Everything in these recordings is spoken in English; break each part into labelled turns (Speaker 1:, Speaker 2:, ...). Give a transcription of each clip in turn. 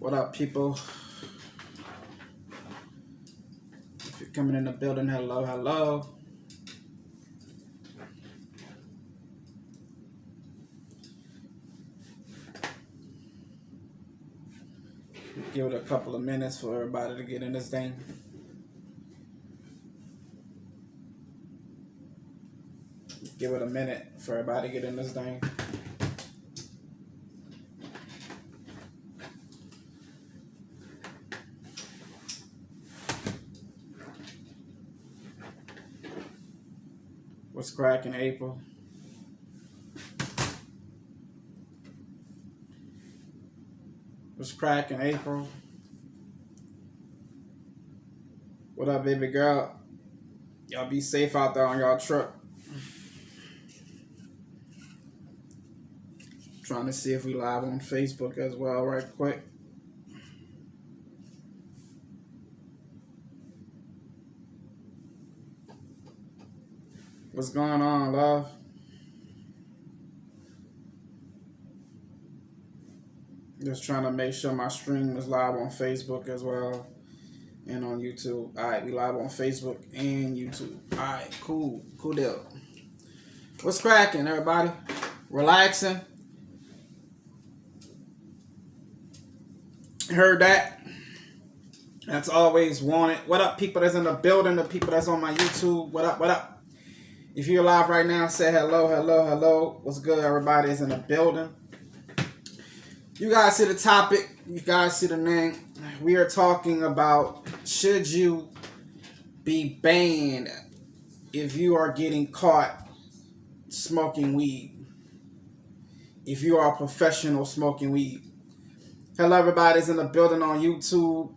Speaker 1: What up, people? If you're coming in the building, hello, hello. Give it a couple of minutes for everybody to get in this thing. Give it a minute for everybody to get in this thing. What's cracking, April? What's cracking, April? What up, baby girl? Y'all be safe out there on y'all truck. Trying to see if we live on Facebook as well right quick. What's going on, love? Just trying to make sure my stream is live on Facebook as well and on YouTube. Alright, we live on Facebook and YouTube. Alright, cool deal. What's cracking, everybody? Relaxing? Heard that? That's always wanted. What up, people that's in the building, the people that's on my YouTube? What up, what up? If you're live right now, say hello, hello, hello. What's good? Everybody's in the building. You guys see the topic. You guys see the name. We are talking about, should you be banned if you are getting caught smoking weed? If you are a professional smoking weed. Hello, everybody's in the building on YouTube.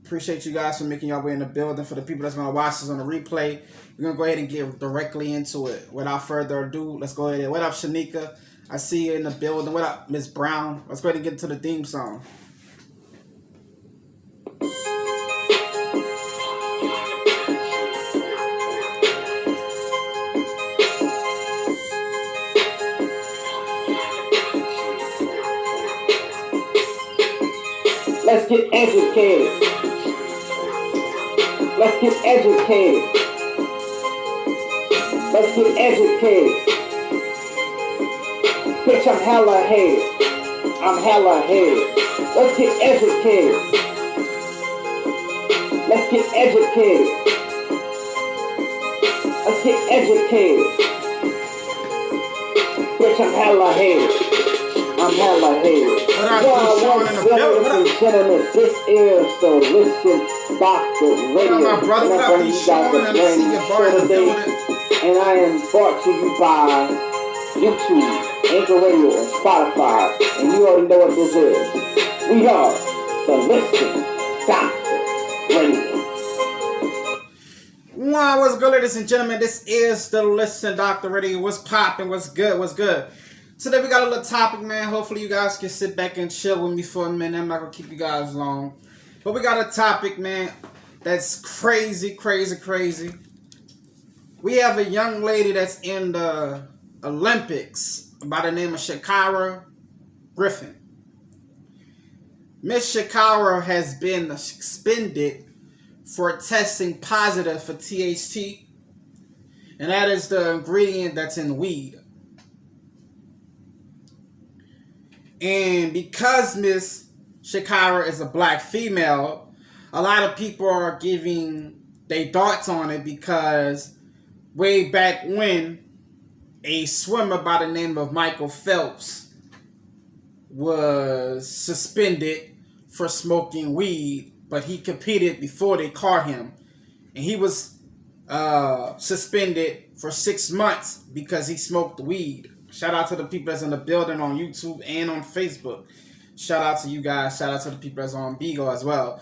Speaker 1: Appreciate you guys for making your way in the building. For the people that's going to watch this on the replay, we're going to go ahead and get directly into it. Without further ado, let's go ahead. What up, Shanika? I see you in the building. What up, Miss Brown? Let's go ahead and get into the theme song.
Speaker 2: Let's get educated. Let's get educated. Let's get educated. Bitch, I'm hella hated. I'm hella hated. Let's get educated. Let's get educated. Let's get educated. Bitch, I'm hella hated. I'm hella hated. Ladies and gentlemen, this is the Listen Doctor Radio.
Speaker 1: My brother, what up,
Speaker 2: and I am brought to you by YouTube, Anchor Radio, and Spotify. And you already know what this is. We are the Listen Doctor Radio.
Speaker 1: Wow, what's good, ladies and gentlemen? This is the Listen Doctor Radio. What's popping? What's good? What's good? Today we got a little topic, man. Hopefully you guys can sit back and chill with me for a minute. I'm not going to keep you guys long. But we got a topic, man, that's crazy, crazy, crazy. We have a young lady that's in the Olympics by the name of Shakira Griffin. Miss Shakira has been suspended for testing positive for THC. And that is the ingredient that's in weed. And because Miss Shakira is a black female, a lot of people are giving their thoughts on it because way back when, a swimmer by the name of Michael Phelps was suspended for smoking weed, but he competed before they caught him. And he was suspended for 6 months because he smoked weed. Shout out to the people that's in the building on YouTube and on Facebook. Shout out to you guys. Shout out to the people that's on Bigo as well.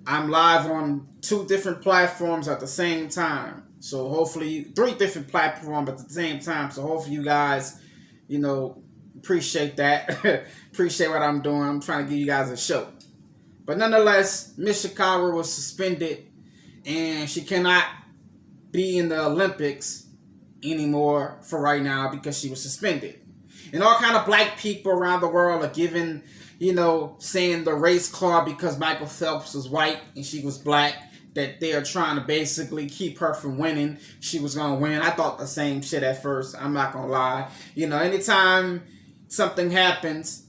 Speaker 1: I'm live on 2 different platforms at the same time. So hopefully, 3 different platforms at the same time. So hopefully you guys, you know, appreciate that. Appreciate what I'm doing. I'm trying to give you guys a show. But nonetheless, Miss Shakira was suspended and she cannot be in the Olympics anymore for right now because she was suspended. And all kind of black people around the world are giving you know, saying the race card because Michael Phelps was white and she was black, that they are trying to basically keep her from winning. She was going to win. I thought the same shit at first. I'm not going to lie. You know, anytime something happens,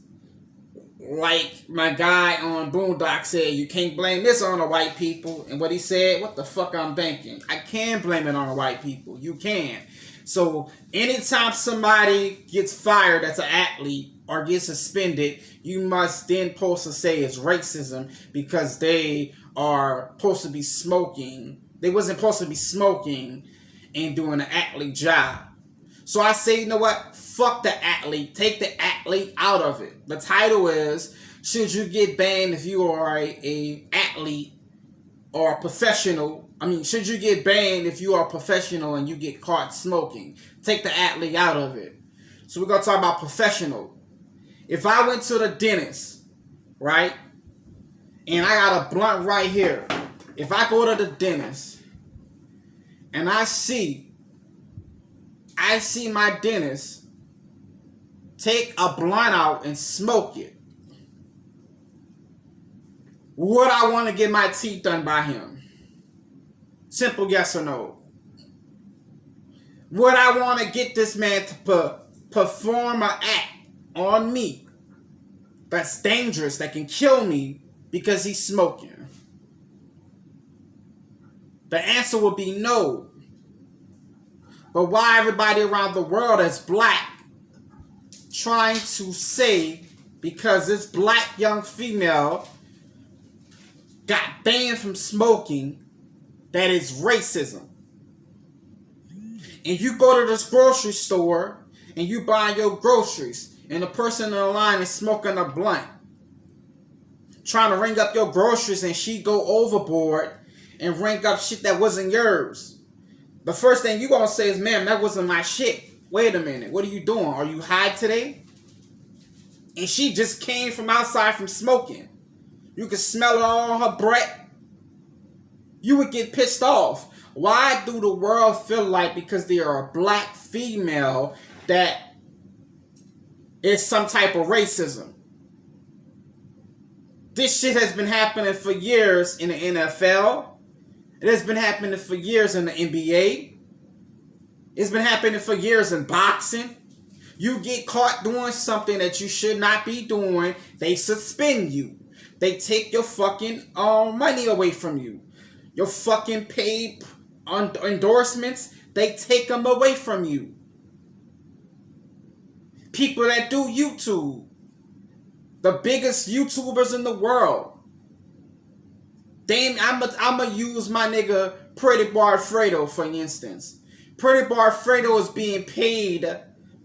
Speaker 1: like my guy on Boondock said, you can't blame this on the white people. And what he said, what the fuck I'm thinking? I can blame it on the white people. You can. So anytime somebody gets fired that's an athlete or gets suspended, you must then supposed to say it's racism because they are supposed to be smoking. They wasn't supposed to be smoking and doing an athlete job. So I say, you know what? Fuck the athlete. Take the athlete out of it. The title is, should you get banned if you are a athlete or a professional? I mean, should you get banned if you are a professional and you get caught smoking? Take the athlete out of it. So we're going to talk about professional. If I went to the dentist, right, and I got a blunt right here. If I go to the dentist and I see my dentist take a blunt out and smoke it, would I want to get my teeth done by him? Simple yes or no. Would I want to get this man to perform an act on me that's dangerous, that can kill me because he's smoking? The answer would be no. But why everybody around the world that's black trying to say because this black young female got banned from smoking, that is racism? And you go to this grocery store and you buy your groceries and the person in the line is smoking a blunt, trying to ring up your groceries, and she go overboard and ring up shit that wasn't yours. The first thing you gonna say is, ma'am, that wasn't my shit. Wait a minute, what are you doing? Are you high today? And she just came from outside from smoking. You could smell it all on her breath. You would get pissed off. Why do the world feel like because they are a black female that it's some type of racism? This shit has been happening for years in the NFL. It has been happening for years in the NBA. It's been happening for years in boxing. You get caught doing something that you should not be doing, they suspend you. They take your fucking money away from you. Your fucking paid endorsements, they take them away from you. People that do YouTube, the biggest YouTubers in the world, I'ma use my nigga Pretty Boy Fredo for instance. Pretty Boy Fredo is being paid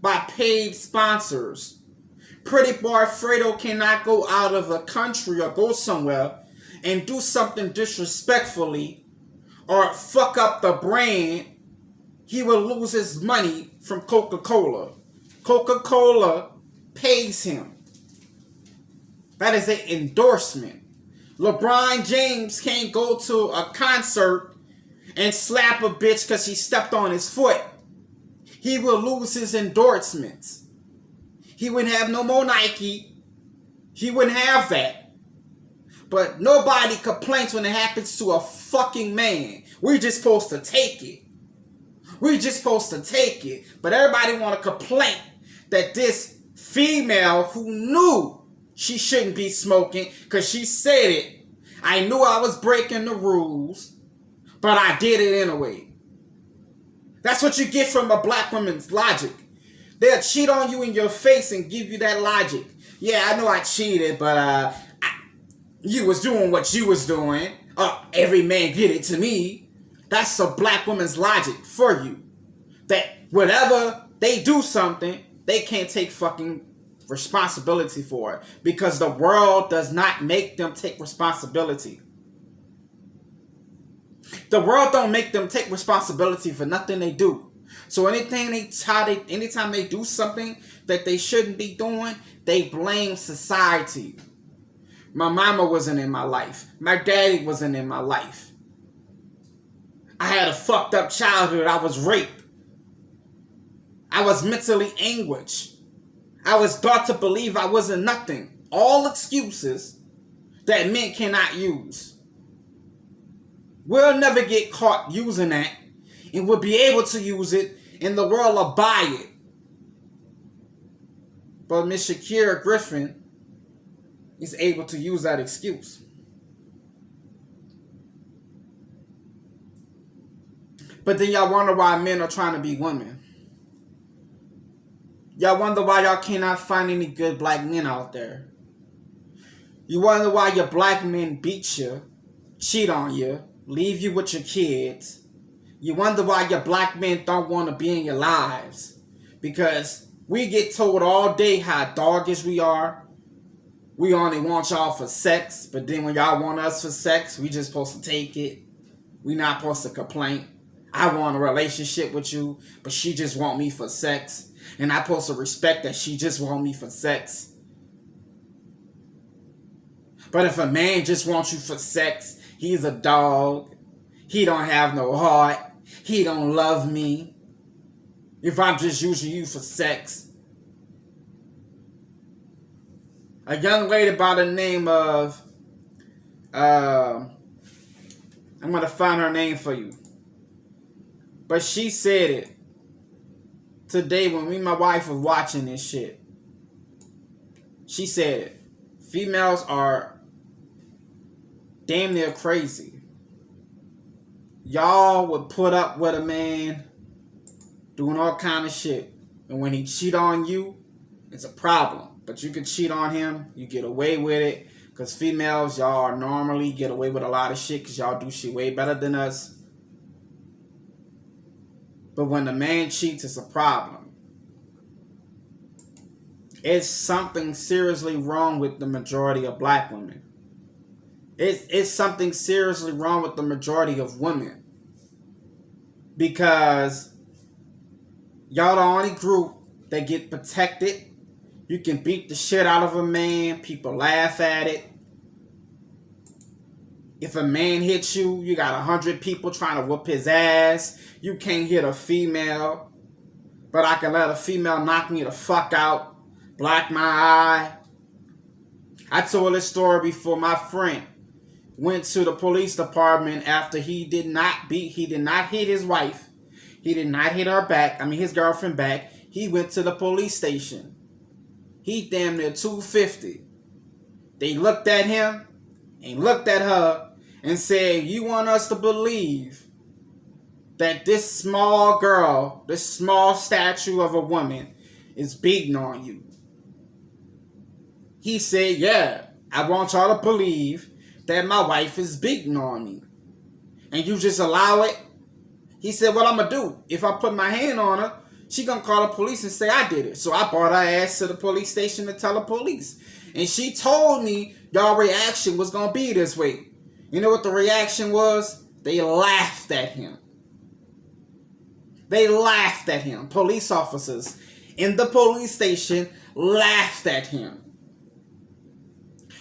Speaker 1: by paid sponsors. Pretty Boy Fredo cannot go out of the country or go somewhere and do something disrespectfully or fuck up the brand. He will lose his money from Coca-Cola. Coca-Cola pays him. That is an endorsement. LeBron James can't go to a concert and slap a bitch because he stepped on his foot. He will lose his endorsements. He wouldn't have no more Nike. He wouldn't have that. But nobody complains when it happens to a fucking man. We're just supposed to take it. We're just supposed to take it. But everybody want to complain that this female who knew she shouldn't be smoking, because she said it, I knew I was breaking the rules, but I did it anyway. That's what you get from a black woman's logic. They'll cheat on you in your face and give you that logic. Yeah, I know I cheated, but you was doing what you was doing. Every man did it to me. That's a black woman's logic for you. That whenever they do something, they can't take fucking responsibility for it. Because the world does not make them take responsibility. The world don't make them take responsibility for nothing they do. So anytime they do something that they shouldn't be doing, they blame society. My mama wasn't in my life. My daddy wasn't in my life. I had a fucked up childhood. I was raped. I was mentally anguished. I was taught to believe I wasn't nothing. all excuses that men cannot use. We'll never get caught using that, and we'll be able to use it, and the world will buy it. But Miss Shakira Griffin is able to use that excuse. But then y'all wonder why men are trying to be women. Y'all wonder why y'all cannot find any good black men out there. You wonder why your black men beat you, cheat on you, leave you with your kids. You wonder why your black men don't want to be in your lives. Because we get told all day how doggish we are. We only want y'all for sex. But then when y'all want us for sex, we just supposed to take it. We not supposed to complain. I want a relationship with you, but she just want me for sex. And I supposed to respect that she just want me for sex. But if a man just wants you for sex, he's a dog. He don't have no heart. He don't love me. If I'm just using you for sex. A young lady by the name of, I'm going to find her name for you. But she said it today when me and my wife was watching this shit. She said it. Females are damn near crazy. Y'all would put up with a man doing all kind of shit. And when he cheat on you, it's a problem. But you can cheat on him. You get away with it. Because females, y'all normally get away with a lot of shit. Because y'all do shit way better than us. But when the man cheats, it's a problem. It's something seriously wrong with the majority of black women. It's something seriously wrong with the majority of women. Because y'all the only group that get protected. You can beat the shit out of a man. People laugh at it. If a man hits you, you got 100 people trying to whoop his ass. You can't hit a female. But I can let a female knock me the fuck out. Black my eye. I told this story before. My friend went to the police department after he did not hit his wife. He did not hit her back. His girlfriend back. He went to the police station. He damn near 250. They looked at him and looked at her and said, you want us to believe that this small girl, this small statue of a woman is beating on you? He said, yeah, I want y'all to believe that my wife is beating on me. And you just allow it? He said, what I'm going to do? If I put my hand on her, she going to call the police and say I did it. So I brought her ass to the police station to tell the police. And she told me y'all reaction was going to be this way. You know what the reaction was? They laughed at him. They laughed at him. Police officers in the police station laughed at him.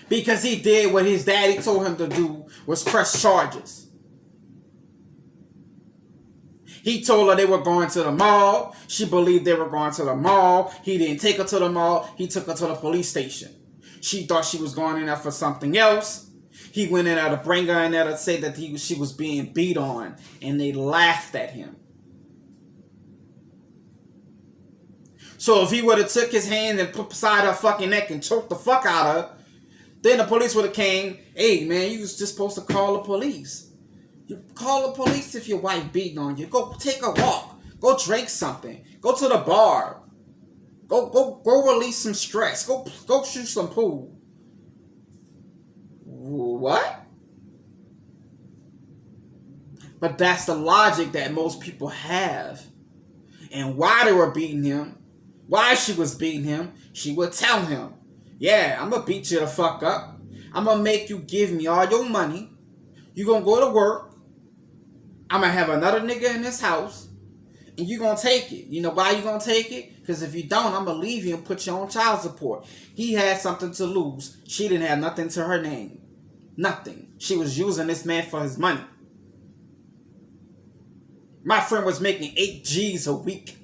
Speaker 1: Because he did what his daddy told him to do, was press charges. He told her they were going to the mall. She believed they were going to the mall. He didn't take her to the mall. He took her to the police station. She thought she was going in there for something else. He went in there to bring her in there to say that she was being beat on. And they laughed at him. So if he would have took his hand and put beside her fucking neck and choked the fuck out of her, then the police would have came, hey man, you was just supposed to call the police. You call the police if your wife beating on you. Go take a walk. Go drink something. Go to the bar. Go release some stress. Go shoot some pool. What? But that's the logic that most people have. And why they were beating him, why she was beating him, she would tell him, yeah, I'm going to beat you the fuck up. I'm going to make you give me all your money. You're going to go to work. I'm going to have another nigga in this house. And you're going to take it. You know why you're going to take it? Because if you don't, I'm going to leave you and put you on child support. He had something to lose. She didn't have nothing to her name. Nothing. She was using this man for his money. My friend was making 8 G's a week.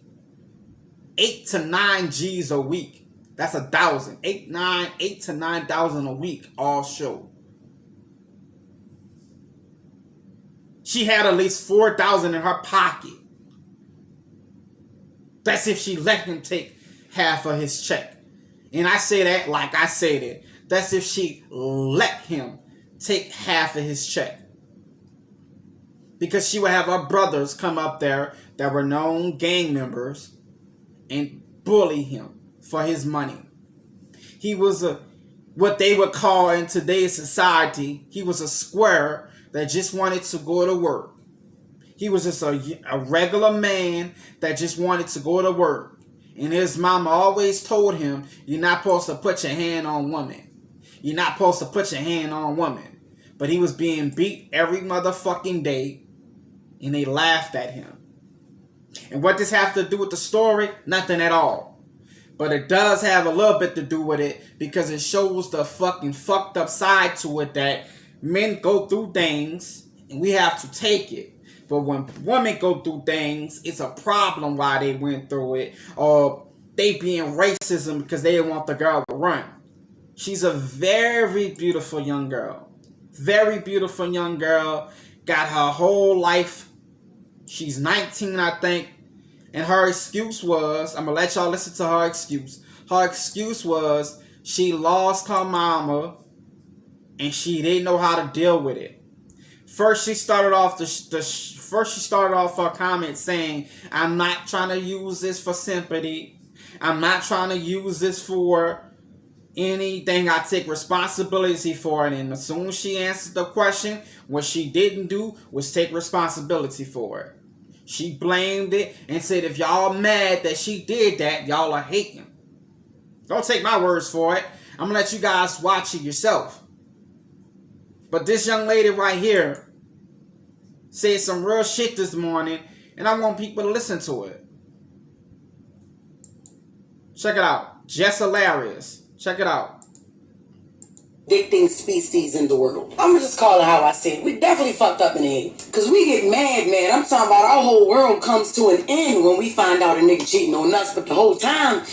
Speaker 1: 8 to 9 G's a week. That's 1,000. 8 to 9,000 a week, all show. She had at least 4,000 in her pocket. That's if she let him take half of his check. And I say that like I said it. That's if she let him take half of his check. Because she would have her brothers come up there that were known gang members and bully him for his money. He was what they would call in today's society, he was a square that just wanted to go to work. He was just a regular man that just wanted to go to work. And his mama always told him, you're not supposed to put your hand on women. You're not supposed to put your hand on women. But he was being beat every motherfucking day. And they laughed at him. And what this have to do with the story? Nothing at all. But it does have a little bit to do with it. Because it shows the fucking fucked up side to it. That men go through things. And we have to take it. But when women go through things, it's a problem why they went through it. Or they being racism because they didn't want the girl to run. She's a very beautiful young girl. Very beautiful young girl. Got her whole life. She's 19, I think. And her excuse was, I'm going to let y'all listen to her excuse. Her excuse was she lost her mama and she didn't know how to deal with it. First, she started off her comment saying, I'm not trying to use this for sympathy. I'm not trying to use this for anything. I take responsibility for it. And as soon as she answered the question, what she didn't do was take responsibility for it. She blamed it and said, if y'all mad that she did that, y'all are hating. Don't take my words for it. I'm going to let you guys watch it yourself. But this young lady right here said some real shit this morning, and I want people to listen to it. Check it out. Just hilarious. Check it out.
Speaker 3: Addicting species in the world. I'm gonna just call it how I see it. We definitely fucked up in the head. Cause we get mad, man. I'm talking about our whole world comes to an end when we find out a nigga cheating on us, but the whole time,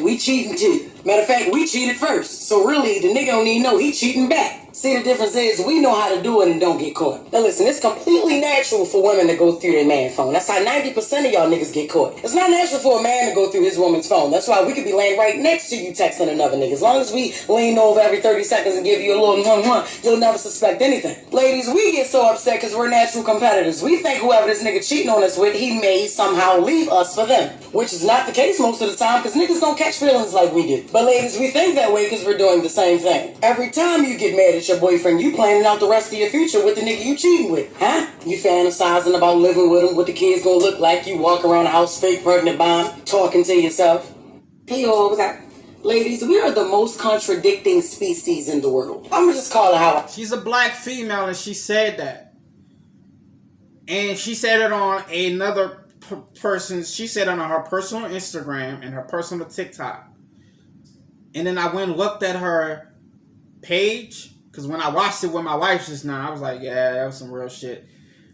Speaker 3: we cheating too. Matter of fact, we cheated first. So really, the nigga don't even know he cheating back. See, the difference is we know how to do it and don't get caught. Now listen, it's completely natural for women to go through their man phone. That's how 90% of y'all niggas get caught. It's not natural for a man to go through his woman's phone. That's why we could be laying right next to you texting another nigga. As long as we lean over every 30 seconds and give you a little you'll never suspect anything. Ladies, we get so upset because we're natural competitors. We think whoever this nigga cheating on us with, he may somehow leave us for them. Which is not the case most of the time because niggas don't catch feelings like we do. But ladies, we think that way because we're doing the same thing. Every time you get mad at your boyfriend, you planning out the rest of your future with the nigga you cheating with, huh? You fantasizing about living with him, what the kids gonna look like. You walk around the house fake pregnant by him, talking to yourself. Hey, yo, what's that? Ladies, we are the most contradicting species in the world. I'm gonna just call it how I...
Speaker 1: She's a black female and she said that. And she said it on another person. She said it on her personal Instagram and her personal TikTok. And then I went and looked at her page. Because when I watched it with my wife just now, I was like, yeah, that was some real shit.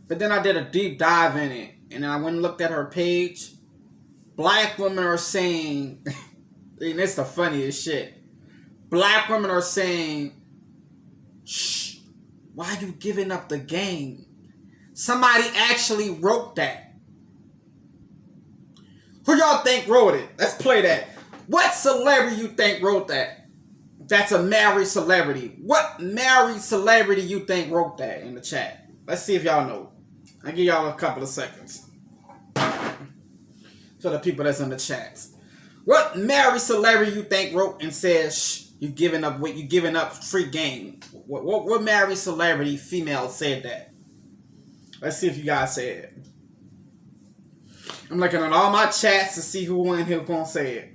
Speaker 1: But then I did a deep dive in it. And then I went and looked at her page. Black women are saying, and it's the funniest shit. Black women are saying, shh, why are you giving up the game? Somebody actually wrote that. Who y'all think wrote it? Let's play that. What celebrity you think wrote that? That's a married celebrity. What married celebrity you think wrote that in the chat? Let's see if y'all know. I'll give y'all a couple of seconds. For the people that's in the chats. What married celebrity you think wrote and says, shh, you giving up free game? What married celebrity female said that? Let's see if you guys say it. I'm looking at all my chats to see who in here gonna say it.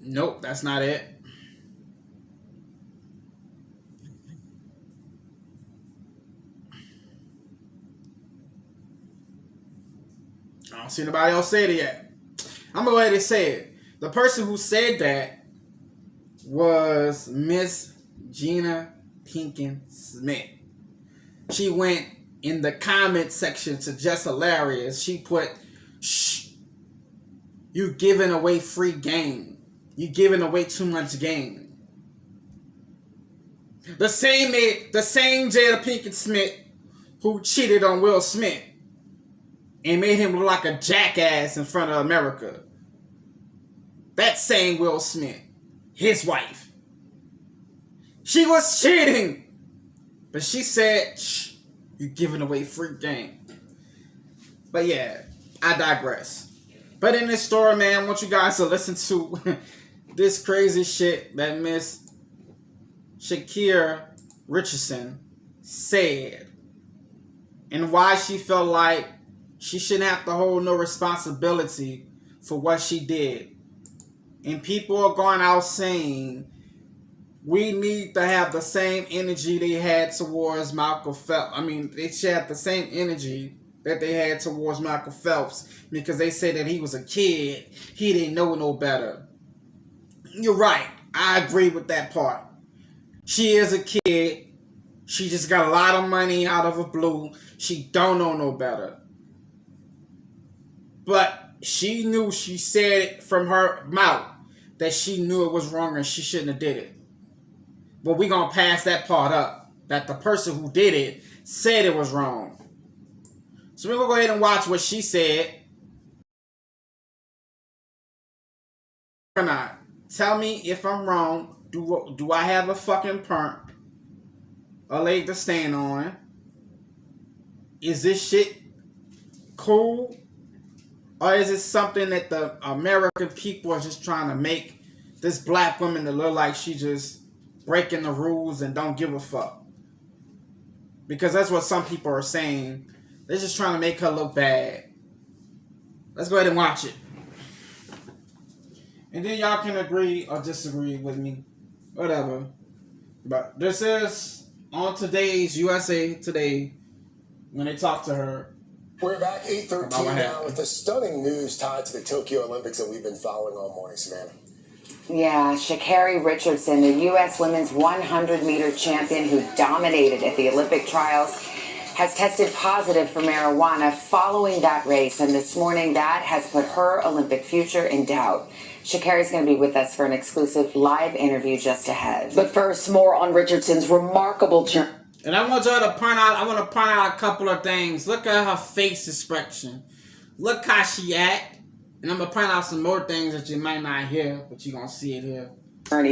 Speaker 1: Nope, that's not it. I don't see nobody else say it yet. I'm gonna go ahead and say it. The person who said that was Miss Gina Pinkett Smith. She went in the comment section to Just Hilarious, she put, "Shh, you giving away free game. You giving away too much game." The same Jada Pinkett Smith who cheated on Will Smith and made him look like a jackass in front of America. That same Will Smith, his wife, she was cheating, but she said, "Shh, you giving away free game." But yeah, I digress. But in this story, man, I want you guys to listen to this crazy shit that Miss Sha'Carri Richardson said, and why she felt like she shouldn't have to hold no responsibility for what she did. And people are going out saying we need to have the same energy they had towards Michael Phelps. I mean, they should have the same energy that they had towards Michael Phelps, because they say that he was a kid. He didn't know no better. You're right. I agree with that part. She is a kid. She just got a lot of money out of the blue. She don't know no better. But she knew, she said it from her mouth, that she knew it was wrong and she shouldn't have did it. But we're going to pass that part up, that the person who did it said it was wrong. So we're going to go ahead and watch what she said. Or not. Tell me if I'm wrong. Do I have a fucking perk? A leg to stand on? Is this shit cool? Or is it something that the American people are just trying to make this black woman to look like she just breaking the rules and don't give a fuck? Because that's what some people are saying. They're just trying to make her look bad. Let's go ahead and watch it. And then y'all can agree or disagree with me. Whatever. But this is on today's USA Today when they talk to her.
Speaker 4: We're back 8:13 now with the stunning news tied to the Tokyo Olympics that we've been following all morning, Savannah.
Speaker 5: Yeah, Sha'Carri Richardson, the U.S. women's 100-meter champion who dominated at the Olympic trials, has tested positive for marijuana following that race. And this morning, that has put her Olympic future in doubt. Sha'Carri's going to be with us for an exclusive live interview just ahead. But first, more on Richardson's remarkable journey.
Speaker 1: And I want y'all to point out a couple of things. Look at her face expression. Look how she act. And I'm going to point out some more things that you might not hear, but you're going to see it here.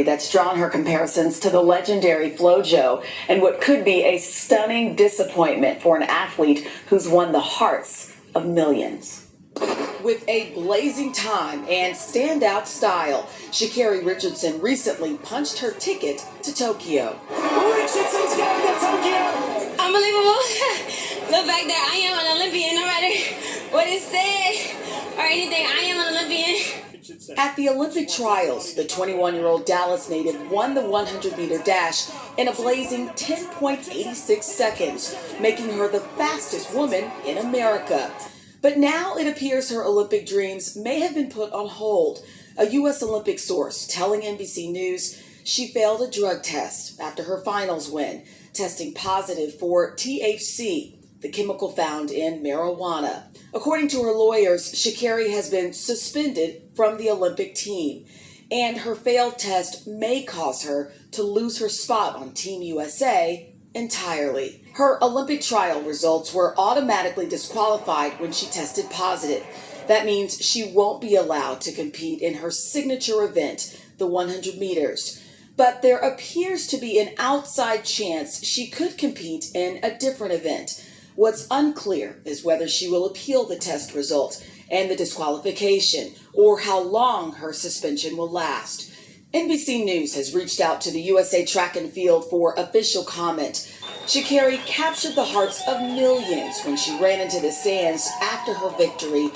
Speaker 5: That's drawn her comparisons to the legendary FloJo and what could be a stunning disappointment for an athlete who's won the hearts of millions. With a blazing time and standout style, Sha'Carri Richardson recently punched her ticket to Tokyo.
Speaker 4: Richardson's going to Tokyo!
Speaker 6: Unbelievable. The fact that I am an Olympian, no matter what is said or anything, I am an Olympian.
Speaker 5: At the Olympic trials, the 21-year-old Dallas native won the 100-meter dash in a blazing 10.86 seconds, making her the fastest woman in America. But now it appears her Olympic dreams may have been put on hold. A U.S. Olympic source telling NBC News she failed a drug test after her finals win, testing positive for THC, the chemical found in marijuana. According to her lawyers, Sha'Carri has been suspended from the Olympic team, and her failed test may cause her to lose her spot on Team USA entirely. Her Olympic trial results were automatically disqualified when she tested positive. That means she won't be allowed to compete in her signature event, the 100 meters. But there appears to be an outside chance she could compete in a different event. What's unclear is whether she will appeal the test result and the disqualification, or how long her suspension will last. NBC News has reached out to the USA Track and Field for official comment. Sha'Carri captured the hearts of millions when she ran into the stands after her victory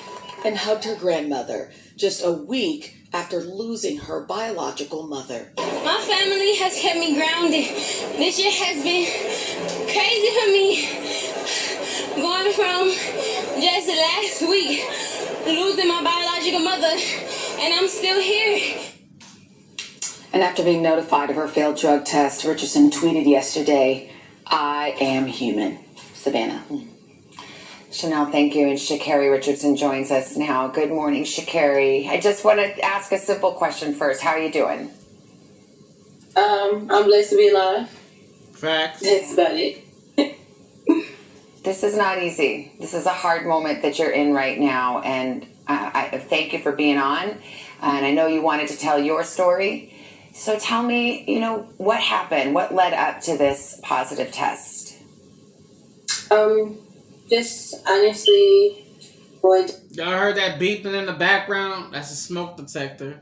Speaker 5: and hugged her grandmother, just a week after losing her biological mother.
Speaker 6: My family has kept me grounded. This year has been crazy for me. Going from just last week, losing my biological mother, and I'm still here.
Speaker 5: And after being notified of her failed drug test, Richardson tweeted yesterday, "I am human."
Speaker 7: Savannah. Chanel, thank you. And Sha'Carri Richardson joins us now. Good morning, Sha'Carri. I just want to ask a simple question first. How are you doing?
Speaker 6: I'm blessed to be alive.
Speaker 1: Facts.
Speaker 6: That's about it.
Speaker 7: This is not easy. This is a hard moment that you're in right now. And I thank you for being on. And I know you wanted to tell your story. So tell me, what happened? What led up to this positive test?
Speaker 6: Just honestly,
Speaker 1: Y'all heard that beeping in the background? That's a smoke detector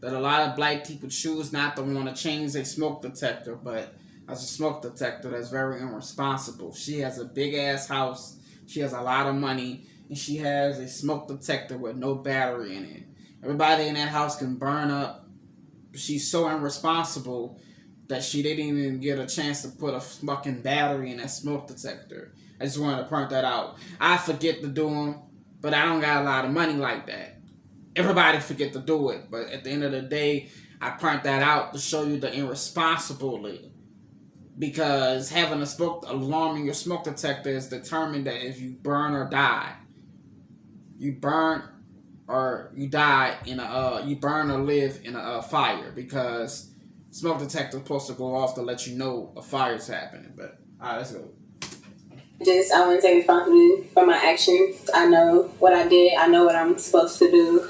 Speaker 1: that a lot of black people choose not to want to change their smoke detector, but that's a smoke detector that's very irresponsible. She has a big ass house, she has a lot of money, and she has a smoke detector with no battery in it. Everybody in that house can burn up. She's so irresponsible that she didn't even get a chance to put a fucking battery in that smoke detector. I just wanted to point that out. I forget to do them, but I don't got a lot of money like that. Everybody forget to do it, but at the end of the day, I point that out to show you the irresponsibly. Because having a smoke alarm in your smoke detector is determined that if you burn or die, you burn or you die in you burn or live in a fire, because smoke detector is supposed to go off to let you know a fire's happening. But all right, let's go.
Speaker 6: I want to take responsibility for my actions. I know what I did. I know what I'm supposed to do.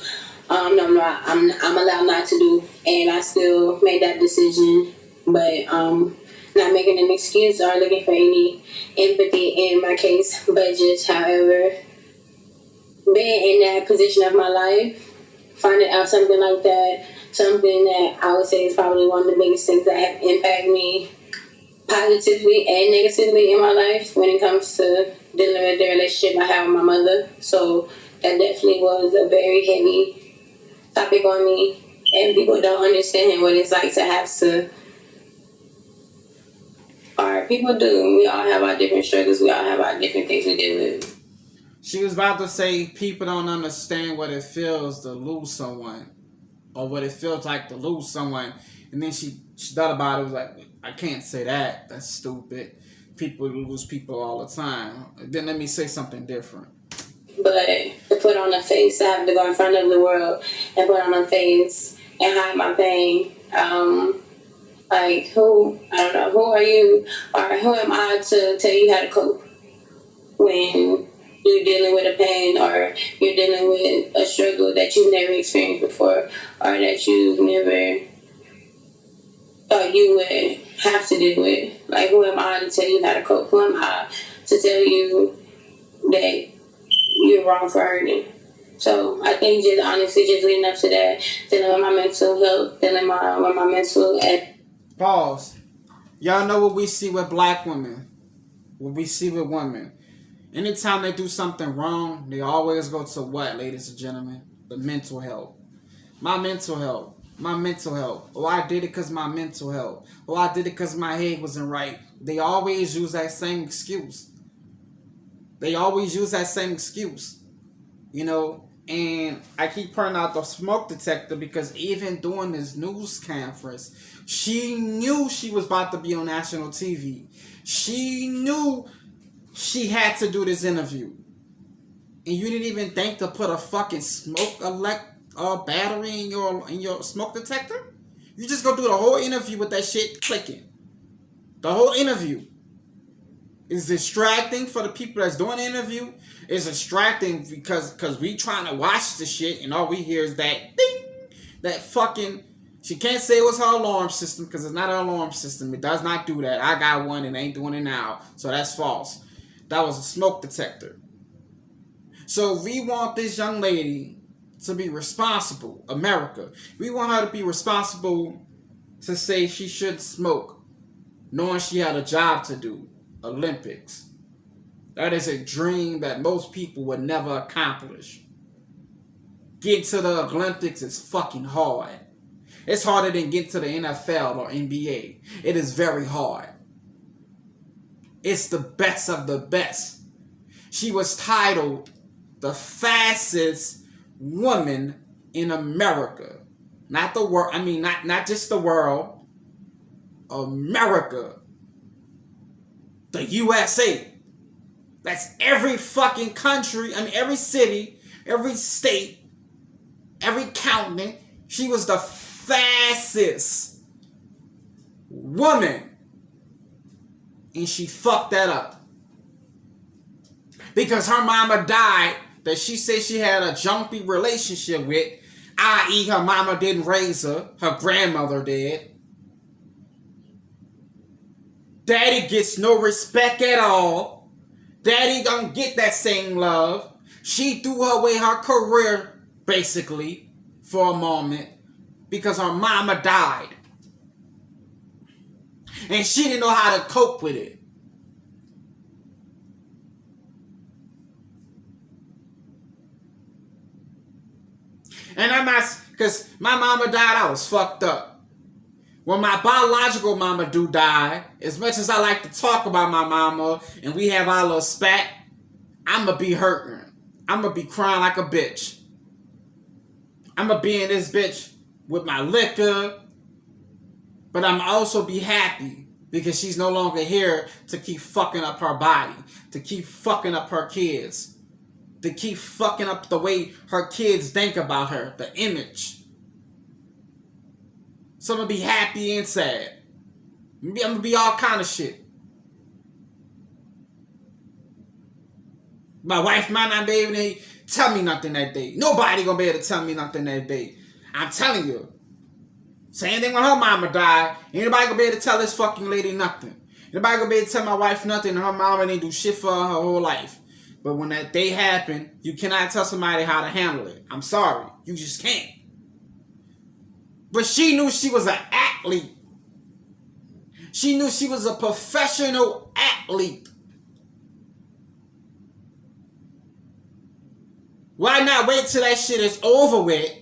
Speaker 6: I'm allowed not to do, and I still made that decision. But not making an excuse or looking for any empathy in my case, but just, however, being in that position of my life, finding out something like that, something that I would say is probably one of the biggest things that have impacted me positively and negatively in my life when it comes to dealing with the relationship I have with my mother. So that definitely was a very heavy topic on me, and people don't understand what it's like to have to. Or people do. We all have our different struggles. We all have our different things we deal with.
Speaker 1: She was about to say people don't understand what it feels to lose someone, or what it feels like to lose someone, and then she thought about it, was like, I can't say that. That's stupid. People lose people all the time. Then let me say something different.
Speaker 6: But to put on a face, I have to go in front of the world and put on a face and hide my pain. Like, who are you, or who am I to tell you how to cope when you're dealing with a pain, or you're dealing with a struggle that you've never experienced before, or that you've never thought you would have to deal with. Like, who am I to tell you how to cope? Who am I to tell you that you're wrong for hurting? So I think just honestly, just leading up to that, dealing with my mental health, dealing with my mental.
Speaker 1: Pause. Y'all know what we see with black women, what we see with women. Anytime they do something wrong, they always go to what, ladies and gentlemen? The mental health. My mental health. My mental health. Oh, I did it because my mental health. Oh, I did it because my head wasn't right. They always use that same excuse. They always use that same excuse. And I keep pointing out the smoke detector because even during this news conference, she knew she was about to be on national TV. She knew she had to do this interview. And you didn't even think to put a fucking smoke battery in your smoke detector? You just go do the whole interview with that shit clicking. The whole interview is distracting for the people that's doing the interview. It's distracting because we trying to watch the shit and all we hear is that ding, that fucking. She can't say it was her alarm system because it's not her alarm system. It does not do that. I got one and ain't doing it now, so that's false. That was a smoke detector. So we want this young lady to be responsible. America. We want her to be responsible to say she should smoke, knowing she had a job to do. Olympics. That is a dream that most people would never accomplish. Getting to the Olympics is fucking hard. It's harder than getting to the NFL or NBA. It is very hard. It's the best of the best. She was titled the fastest woman in America. Not the world. I mean, not just the world. America. The USA. That's every fucking country, every city, every state, every county. She was the fastest woman. And she fucked that up. Because her mama died that she said she had a jumpy relationship with, i.e. her mama didn't raise her, her grandmother did. Daddy gets no respect at all. Daddy don't get that same love. She threw away her career, basically, for a moment, because her mama died. And she didn't know how to cope with it. And I'm not, because my mama died, I was fucked up. When my biological mama do die, as much as I like to talk about my mama and we have our little spat, I'm going to be hurting. I'm going to be crying like a bitch. I'm going to be in this bitch with my liquor, but I'm also be happy because she's no longer here to keep fucking up her body, to keep fucking up her kids, to keep fucking up the way her kids think about her, the image. So I'm going to be happy and sad. I'm going to be all kind of shit. My wife might not be able to tell me nothing that day. Nobody going to be able to tell me nothing that day. I'm telling you. Same thing when her mama died. Anybody going to be able to tell this fucking lady nothing. Anybody going to be able to tell my wife nothing and her mama didn't do shit for her whole life. But when that day happened, you cannot tell somebody how to handle it. I'm sorry. You just can't. But she knew she was an athlete. She knew she was a professional athlete. Why not wait till that shit is over with,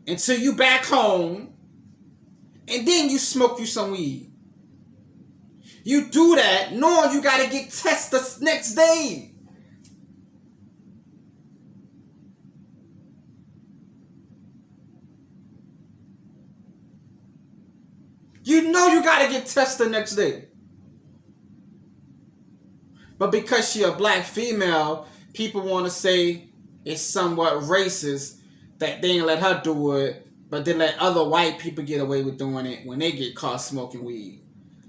Speaker 1: until you back home, and then you smoke you some weed? You do that knowing you gotta get tested the next day. You know you gotta get tested the next day. But because she a black female, people want to say it's somewhat racist that they ain't let her do it, but they let other white people get away with doing it when they get caught smoking weed.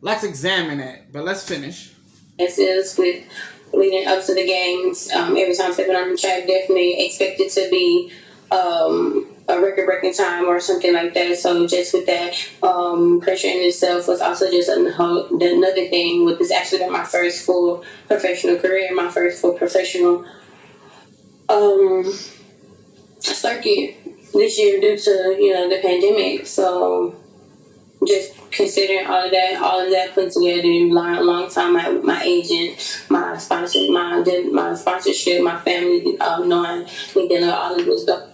Speaker 1: Let's examine that, but let's finish.
Speaker 6: This is with leading up to the games. Every time stepping on the track, definitely expected to be a record-breaking time or something like that. So just with that, pressure in itself was also just another thing. With this actually been my first full professional career, my first full professional circuit this year due to the pandemic. So just considering all of that put together, long time, my agent, my sponsor, my sponsorship, my family, knowing we did all of this stuff.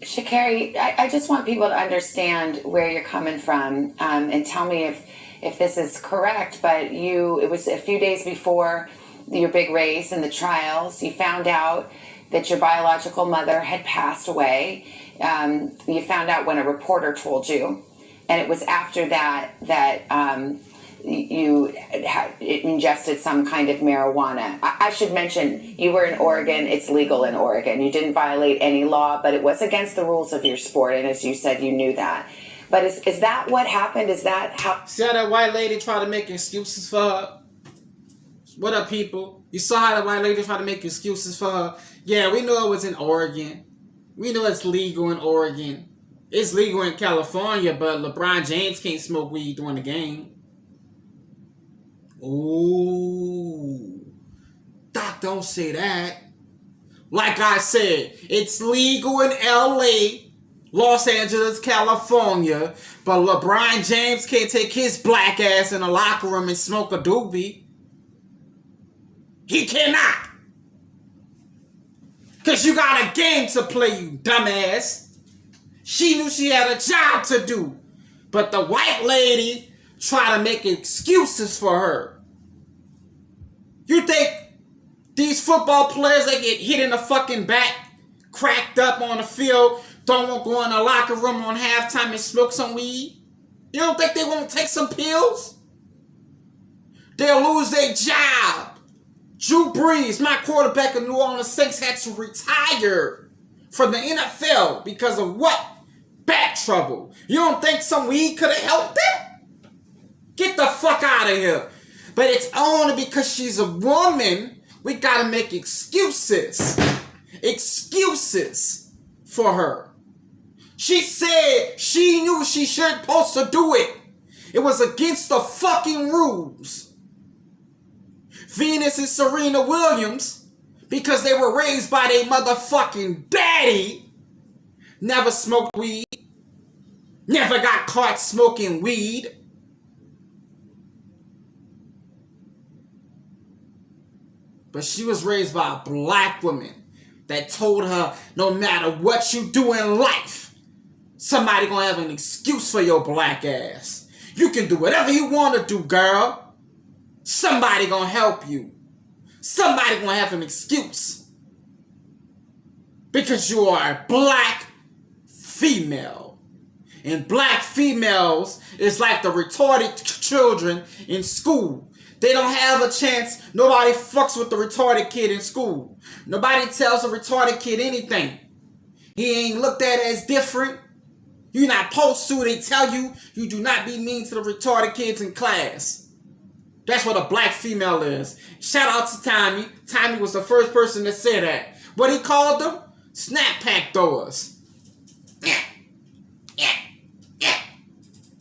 Speaker 7: Sha'Carri, I just want people to understand where you're coming from, and tell me if this is correct, but it was a few days before your big race and the trials, you found out that your biological mother had passed away. You found out when a reporter told you, and it was after that you had ingested some kind of marijuana. I should mention, you were in Oregon. It's legal in Oregon. You didn't violate any law, but it was against the rules of your sport, and as you said, you knew that. But is that what happened? Is that how...
Speaker 1: See how that white lady tried to make excuses for her? What up, people? You saw how that white lady tried to make excuses for her? Yeah, we know it was in Oregon. We know it's legal in Oregon. It's legal in California, but LeBron James can't smoke weed during the game. Ooh. Doc, don't say that. Like I said, it's legal in LA, Los Angeles, California, but LeBron James can't take his black ass in a locker room and smoke a doobie. He cannot. Because you got a game to play, you dumbass. She knew she had a job to do. But the white lady tried to make excuses for her. You think these football players that get hit in the fucking back, cracked up on the field, don't want to go in the locker room on halftime and smoke some weed? You don't think they won't take some pills? They'll lose their job. Drew Brees, my quarterback of New Orleans Saints, had to retire from the NFL because of what? Back trouble. You don't think some weed could have helped that? Get the fuck out of here. But it's only because she's a woman, we gotta make excuses. Excuses for her. She said she knew she shouldn't supposed to do it. It was against the fucking rules. Venus and Serena Williams, because they were raised by their motherfucking daddy, never smoked weed, never got caught smoking weed. But she was raised by a black woman that told her no matter what you do in life, somebody gonna have an excuse for your black ass. You can do whatever you want to do, girl. Somebody gonna help you. Somebody gonna have an excuse. Because you are a black female. And black females is like the retarded children in school. They don't have a chance. Nobody fucks with the retarded kid in school. Nobody tells a retarded kid anything. He ain't looked at as different. You're not supposed to. They tell you you do not be mean to the retarded kids in class. That's what a black female is. Shout out to Tommy. Tommy was the first person that said that. What he called them? Snap pack throwers.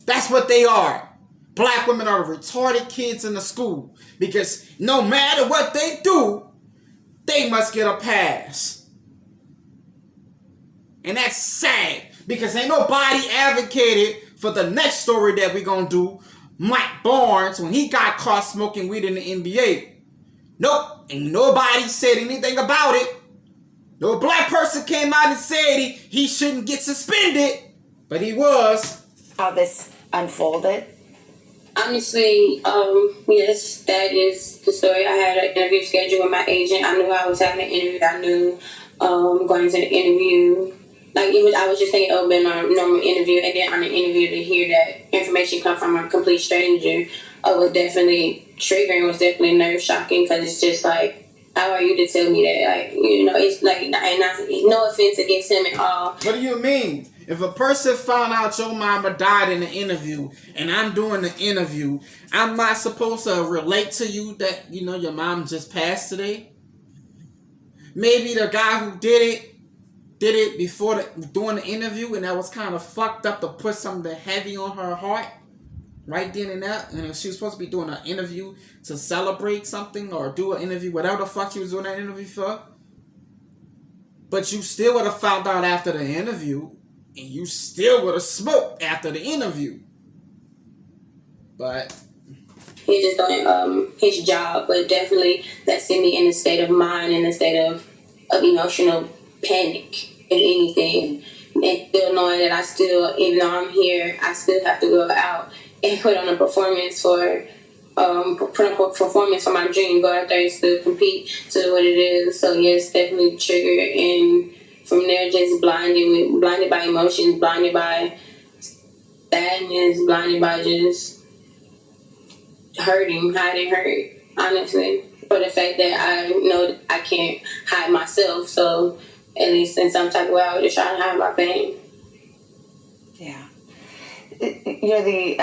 Speaker 1: That's what they are. Black women are the retarded kids in the school. Because no matter what they do, they must get a pass. And that's sad. Because ain't nobody advocated for the next story that we're going to do. Mike Barnes, when he got caught smoking weed in the NBA. Nope. Ain't nobody said anything about it. No black person came out and said he shouldn't get suspended. But he was.
Speaker 7: How this unfolded?
Speaker 6: Honestly, yes, that is the story. I had an interview scheduled with my agent. I knew I was having an interview. I knew going to the interview. Like, I was just thinking it would have been a normal interview, and then on the interview to hear that information come from a complete stranger was definitely triggering, was definitely nerve-shocking, because it's just like, how are you to tell me that? Like, you know, it's like, and no offense against him at all.
Speaker 1: What do you mean? If a person found out your mama died in the interview, and I'm doing the interview, I'm not supposed to relate to you that, you know, your mom just passed today? Maybe the guy who did it before doing the interview, and that was kind of fucked up to put something heavy on her heart right then and there. And she was supposed to be doing an interview to celebrate something or do an interview, whatever the fuck she was doing that interview for. But you still would have found out after the interview, and you still would have smoked after the interview. But
Speaker 6: he's just doing his job, but definitely that sent me in a state of mind, in a state of emotional panic, if anything, and still knowing that I still, even though I'm here, I still have to go out and put on a performance for my dream, go out there and still compete to what it is. So yes, definitely triggered, and from there just blinded by emotions, blinded by sadness, blinded by just hiding hurt, honestly, for the fact that I know I can't hide myself. So at least in some type of way, I was just trying to hide my pain.
Speaker 7: Yeah. You know, the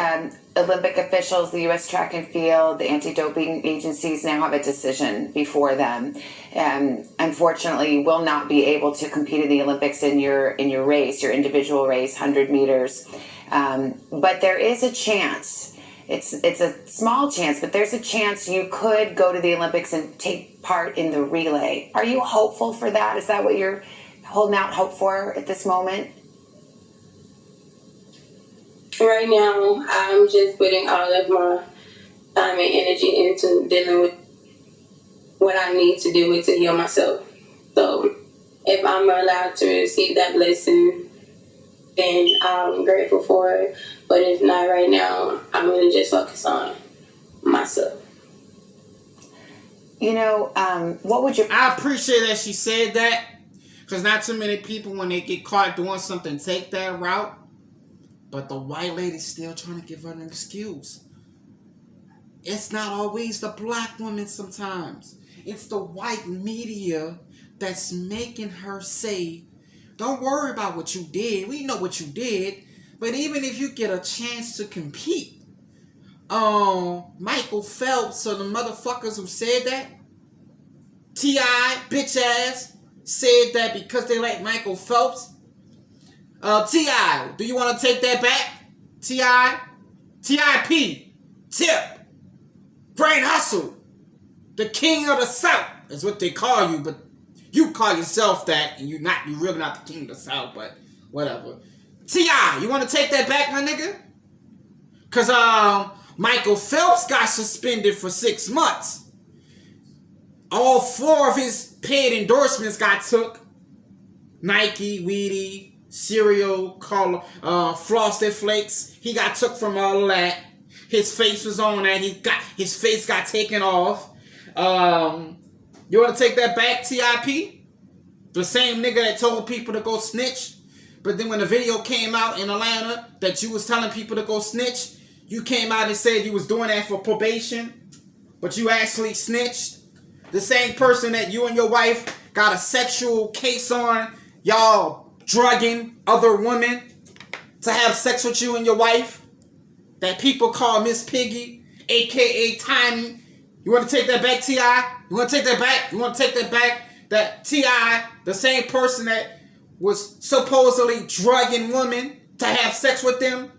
Speaker 7: Olympic officials, the U.S. track and field, the anti-doping agencies now have a decision before them. Unfortunately, you will not be able to compete in the Olympics in your race, your individual race, 100 meters. But there is a chance. It's a small chance, but there's a chance you could go to the Olympics and take part in the relay. Are you hopeful for that? Is that what you're holding out hope for at this moment?
Speaker 6: Right now, I'm just putting all of my time and energy into dealing with what I need to deal with to heal myself. So if I'm allowed to receive that blessing, then I'm grateful for it. But if not right now, I'm going to just focus on myself.
Speaker 7: You know, what would you...
Speaker 1: I appreciate that she said that, because not too many people, when they get caught doing something, take that route. But the white lady's still trying to give her an excuse. it's not always the black women sometimes. It's the white media that's making her say, don't worry about what you did. We know what you did. But even if you get a chance to compete, Michael Phelps or the motherfuckers who said that, T.I., bitch ass, said that because they like Michael Phelps. T.I., do you want to take that back? T.I., T.I.P., Tip, Brain Hustle, the king of the South is what they call you, but you call yourself that, and you're really not the king of the South, but whatever. T.I., you want to take that back, my nigga? Because Michael Phelps got suspended for 6 months. All 4 of his paid endorsements got took. Nike, Weedy, cereal, Frosted Flakes. He got took from all of that. His face was on that. His face got taken off. You want to take that back, T.I.P.? The same nigga that told people to go snitch. But then when the video came out in Atlanta that you was telling people to go snitch, you came out and said you was doing that for probation, but you actually snitched. The same person that you and your wife got a sexual case on, y'all drugging other women to have sex with you and your wife, that people call Miss Piggy, a.k.a. Tiny. You want to take that back, T.I.? You want to take that back? You want to take that back? That T.I., the same person that was supposedly drugging women to have sex with them,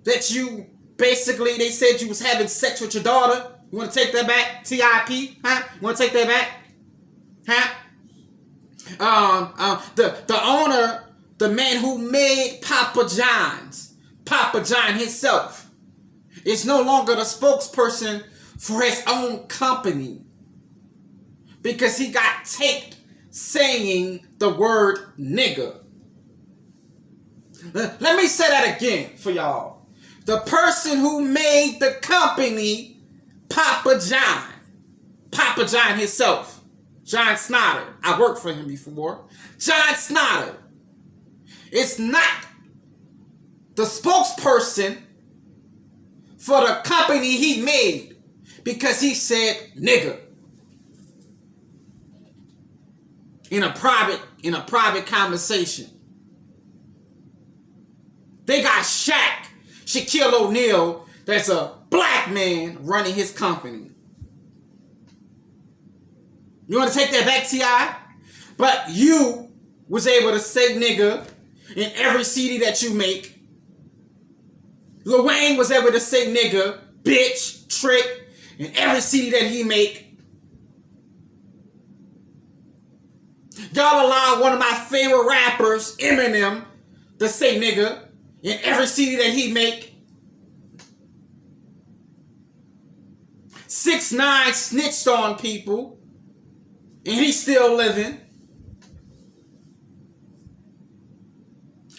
Speaker 1: that you basically, they said you was having sex with your daughter. You want to take that back, T.I.P.? Huh? You want to take that back? Huh? The owner, the man who made Papa John's, Papa John himself, is no longer the spokesperson for his own company because he got taped saying the word nigga. Let me say that again for y'all. The person who made the company, Papa John himself, John Snyder. I worked for him before. John Snyder is not the spokesperson for the company he made because he said nigga in a private conversation. They got Shaquille O'Neal, that's a black man running his company. You want to take that back, T.I.? But you was able to say nigga in every CD that you make. Lil Wayne was able to say nigga, bitch, trick in every CD that he make. Y'all allow one of my favorite rappers, Eminem, to say nigga in every CD that he make. 6ix9ine snitched on people, and he's still living.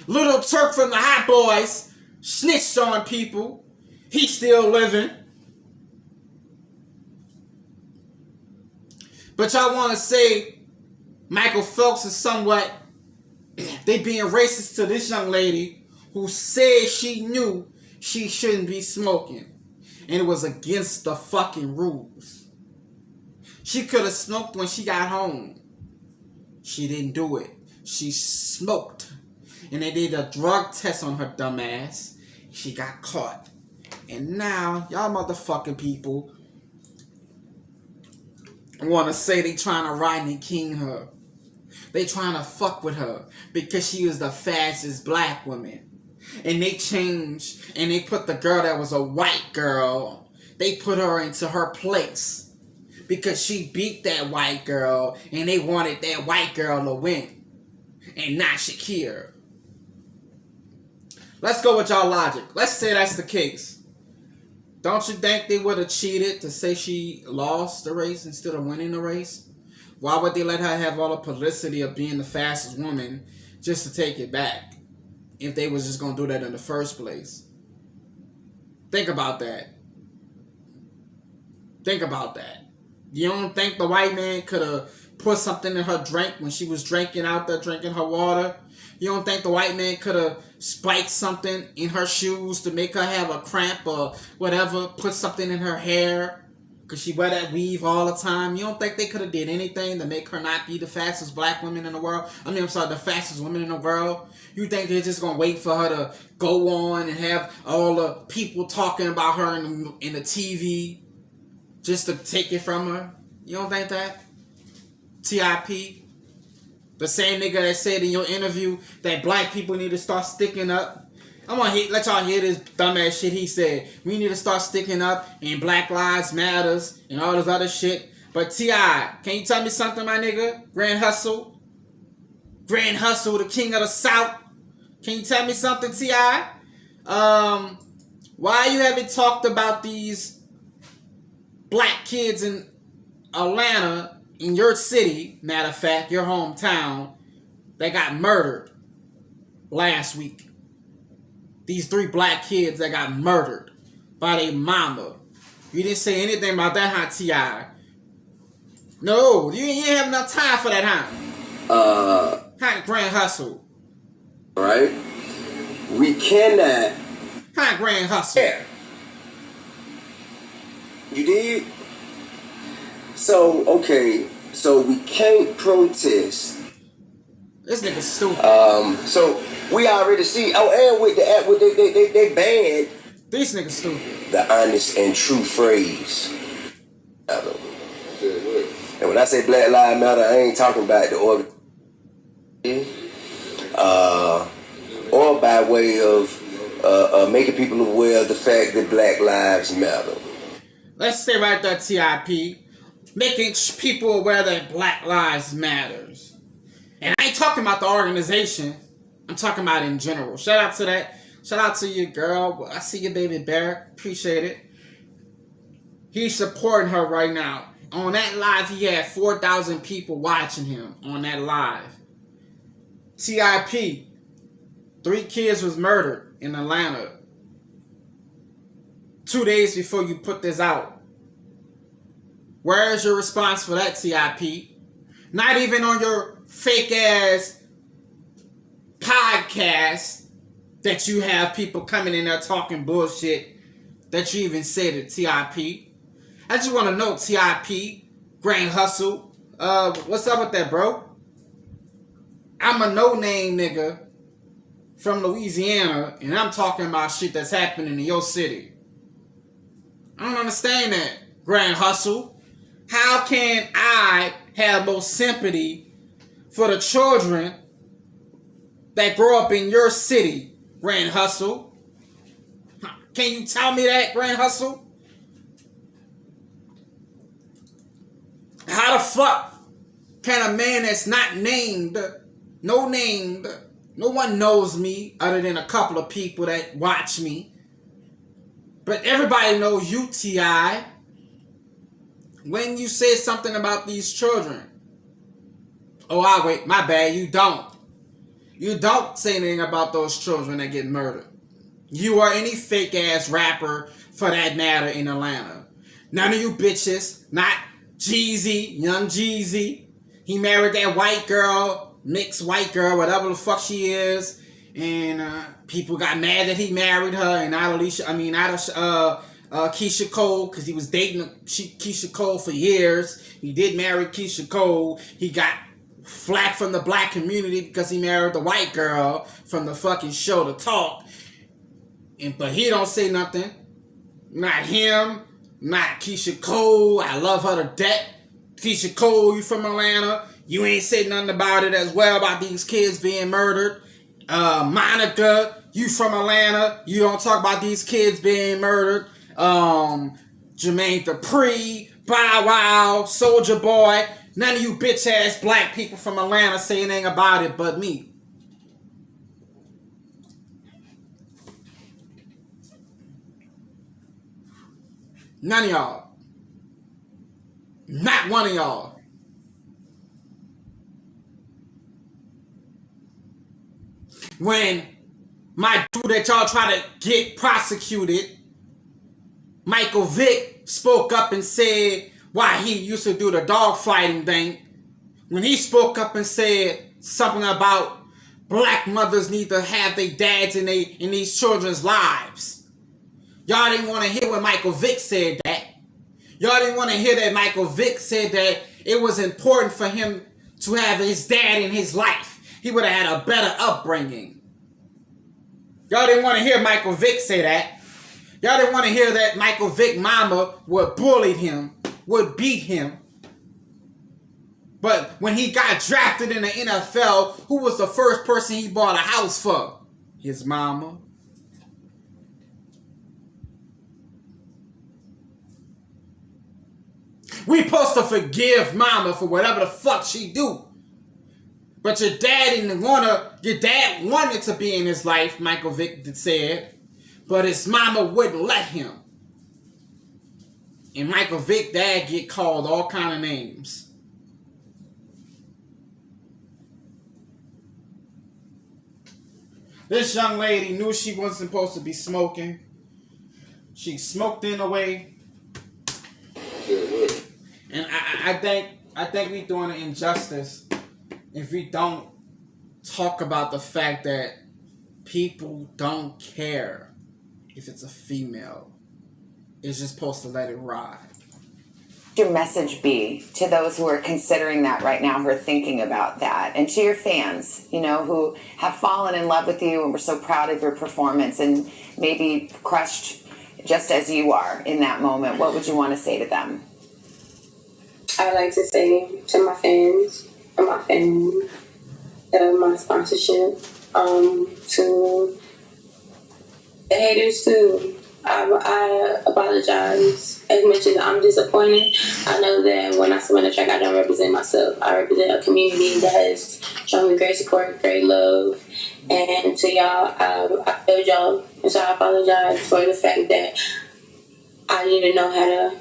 Speaker 1: Little Turk from the Hot Boys snitched on people. He's still living. But y'all want to say Michael Phelps is somewhat, they being racist to this young lady who said she knew she shouldn't be smoking. And it was against the fucking rules. She could have smoked when she got home. She didn't do it. She smoked. And they did a drug test on her dumb ass. She got caught. And now, y'all motherfucking people want to say they trying to Rodney King her. They trying to fuck with her because she was the fastest black woman. And they changed and they put the girl that was a white girl, they put her into her place because she beat that white girl and they wanted that white girl to win and not Shakira. Let's go with y'all logic. Let's say that's the case. Don't you think they would have cheated to say she lost the race instead of winning the race? Why would they let her have all the publicity of being the fastest woman just to take it back if they was just going to do that in the first place? Think about that. Think about that. You don't think the white man could have put something in her drink when she was drinking out there, drinking her water? You don't think the white man could have spiked something in her shoes to make her have a cramp or whatever? Put something in her hair because she wear that weave all the time. You don't think they could have did anything to make her not be the fastest black woman in the world? The fastest woman in the world? You think they're just going to wait for her to go on and have all the people talking about her in the TV just to take it from her? You don't think that? TIP? The same nigga that said in your interview that black people need to start sticking up. I'm gonna let y'all hear this dumbass shit he said. We need to start sticking up and Black Lives Matters and all this other shit. But T.I., can you tell me something, my nigga? Grand Hustle, the king of the South. Can you tell me something, T.I.? Why you haven't talked about these black kids in Atlanta, in your city, matter of fact, your hometown, that got murdered last week? These 3 black kids that got murdered by their mama. You didn't say anything about that, huh, T.I.? No, you ain't have enough time for that, huh? Huh, Grand Hustle.
Speaker 8: Right? We cannot...
Speaker 1: Huh, Grand Hustle.
Speaker 8: Yeah. You did? So, okay, so we can't protest.
Speaker 1: This nigga stupid.
Speaker 8: So we already see. Oh, and with the app, they banned.
Speaker 1: These niggas stupid.
Speaker 8: The honest and true phrase. And when I say Black Lives Matter, I ain't talking about the organization, or by way of making people aware of the fact that Black Lives Matter.
Speaker 1: Let's stay right there, TIP. Making people aware that Black Lives Matters. And I ain't talking about the organization. I'm talking about in general. Shout out to that. Shout out to you, girl. I see you, baby bear. Appreciate it. He's supporting her right now. On that live, he had 4,000 people watching him on that live. TIP. 3 kids was murdered in Atlanta 2 days before you put this out. Where is your response for that, TIP? Not even on your fake ass podcast that you have people coming in there talking bullshit that you even said it, TIP. I just want to know, TIP, Grand Hustle, what's up with that, bro? I'm a no-name nigga from Louisiana, and I'm talking about shit that's happening in your city. I don't understand that, Grand Hustle. How can I have more sympathy for the children that grow up in your city, Grand Hustle? Can you tell me that, Grand Hustle? How the fuck can a man that's not named, no one knows me other than a couple of people that watch me, but everybody knows you, T.I., when you say something about these children? Oh, wait, my bad, you don't. You don't say anything about those children that get murdered. You or any fake ass rapper for that matter in Atlanta. None of you bitches, not Jeezy, young Jeezy. He married that white girl, mixed white girl, whatever the fuck she is. And people got mad that he married her and not Keisha Cole, because he was dating Keisha Cole for years. He did marry Keisha Cole. He got flack from the black community because he married the white girl from the fucking show The Talk. But he don't say nothing. Not him. Not Keisha Cole. I love her to death. Keisha Cole, you from Atlanta. You ain't said nothing about it as well, about these kids being murdered. Monica, you from Atlanta. You don't talk about these kids being murdered. Jermaine Dupri, Bow Wow, Soulja Boy. None of you bitch ass black people from Atlanta say anything about it but me. None of y'all. Not one of y'all. When my dude that y'all try to get prosecuted, Michael Vick, spoke up and said why he used to do the dog fighting thing when he spoke up and said something about black mothers need to have their dads in these children's lives. Y'all didn't want to hear when Michael Vick said that. Y'all didn't want to hear that Michael Vick said that it was important for him to have his dad in his life. He would have had a better upbringing. Y'all didn't want to hear Michael Vick say that. Y'all didn't want to hear that Michael Vick mama would bully him, would beat him. But when he got drafted in the NFL, who was the first person he bought a house for? His mama. We supposed to forgive mama for whatever the fuck she do. But your dad wanted to be in his life, Michael Vick said, but his mama wouldn't let him. And Michael Vick dad get called all kind of names. This young lady knew she wasn't supposed to be smoking. She smoked in a way. And I think we doing an injustice if we don't talk about the fact that people don't care if it's a female. It's just supposed to let it ride.
Speaker 7: Your message be to those who are considering that right now, who are thinking about that, and to your fans, you know, who have fallen in love with you and were so proud of your performance and maybe crushed just as you are in that moment? What would you want to say to them?
Speaker 6: I would like to say to my fans and my family, my sponsorship, to the haters too. I apologize as much as I'm disappointed. I know that when I submit a track, I don't represent myself. I represent a community that has shown me great support, great love. And to y'all, I failed y'all. And so I apologize for the fact that I didn't know how to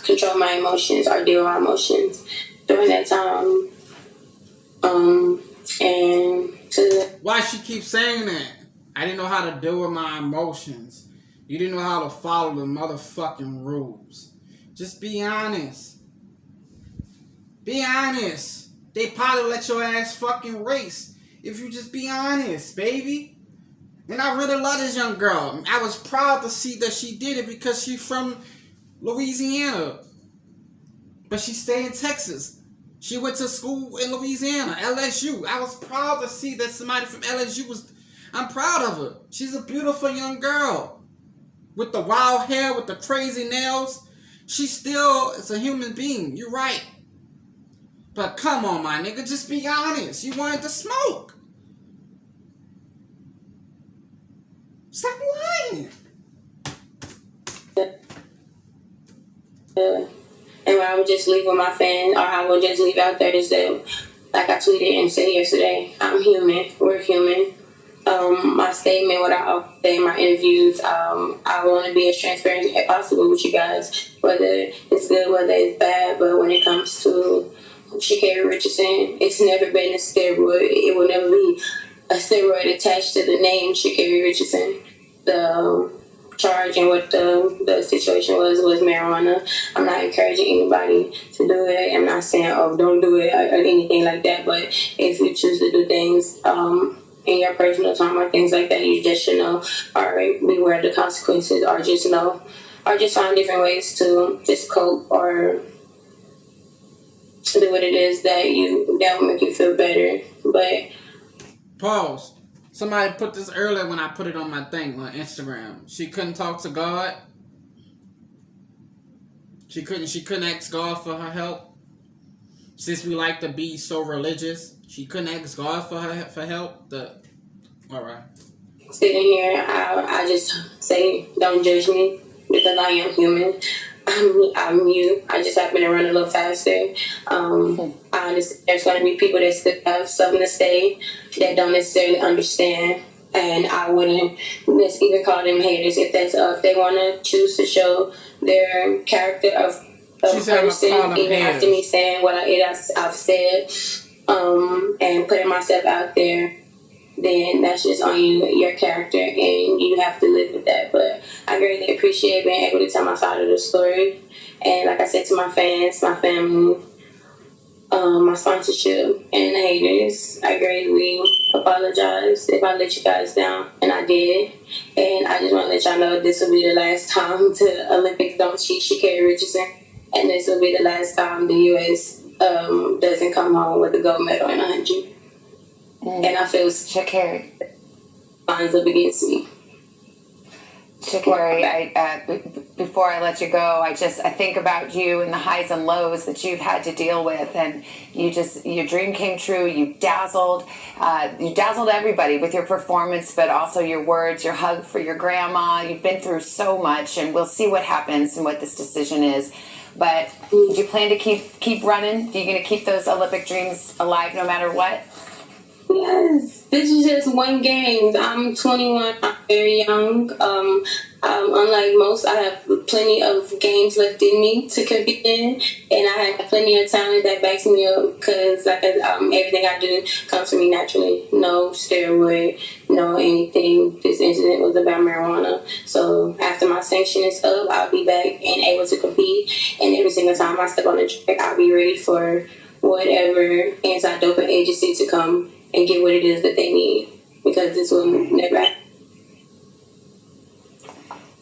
Speaker 6: control my emotions or deal with my emotions during that time. And to...
Speaker 1: Why she keep saying that? I didn't know how to deal with my emotions. You didn't know how to follow the motherfucking rules. Just be honest. Be honest. They probably let your ass fucking race if you just be honest, baby. And I really love this young girl. I was proud to see that she did it because she's from Louisiana. But she stayed in Texas. She went to school in Louisiana, LSU. I was proud to see that somebody from LSU was... I'm proud of her. She's a beautiful young girl. With the wild hair, with the crazy nails. She still is a human being. You're right. But come on, my nigga. Just be honest. You wanted to smoke. Stop lying.
Speaker 6: And what I would just leave with my fan, or I would just leave out there is that, like I tweeted and said yesterday, I'm human. We're human. My statement, what I say in my interviews, I want to be as transparent as possible with you guys, whether it's good, whether it's bad. But when it comes to Sha'Carri Richardson, it's never been a steroid. It will never be a steroid attached to the name Sha'Carri Richardson. The charge and what the situation was marijuana. I'm not encouraging anybody to do it. I'm not saying, oh, don't do it or anything like that. But if you choose to do things in your personal time or things like that, you just should know or beware of the consequences, or just know, or just find different ways to just cope or do what it is that will make you feel better. But
Speaker 1: pause. Somebody put this earlier when I put it on my thing on Instagram. She couldn't talk to God. She couldn't ask God for her help. Since we like to be so religious, she couldn't ask God for help. All right.
Speaker 6: Sitting here, I just say, don't judge me because I am human. I'm you. I just happen to run a little faster. I understand there's going to be people that still have something to say that don't necessarily understand, and I wouldn't even call them haters if they want to choose to show their character of person, even after me saying what I've said, and putting myself out there. Then that's just on you, your character, and you have to live with that. But I greatly appreciate being able to tell my side of the story. And like I said to my fans, my family, my sponsorship and the haters. I greatly apologize if I let you guys down, and I did. And I just want to let y'all know this will be the last time the Olympics don't cheat Sha'Carri Richardson, and this will be the last time the U.S. Doesn't come home with a gold medal in 100. And I feel
Speaker 7: Sha'Carri
Speaker 6: lines up against me.
Speaker 7: Sha'Carri, before I let you go, I think about you and the highs and lows that you've had to deal with, and your dream came true. You dazzled everybody with your performance, but also your words, your hug for your grandma. You've been through so much, and we'll see what happens and what this decision is. But do you plan to keep running? Are you going to keep those Olympic dreams alive no matter what?
Speaker 6: Yes, this is just one game. I'm 21. I'm very young. Unlike most, I have plenty of games left in me to compete in, and I have plenty of talent that backs me up. Because everything I do comes from me naturally. No steroid, no anything. This incident was about marijuana. So after my sanction is up, I'll be back and able to compete. And every single time I step on the track, I'll be ready for whatever anti-doping agency to come and get what it is that they need, because this will never happen.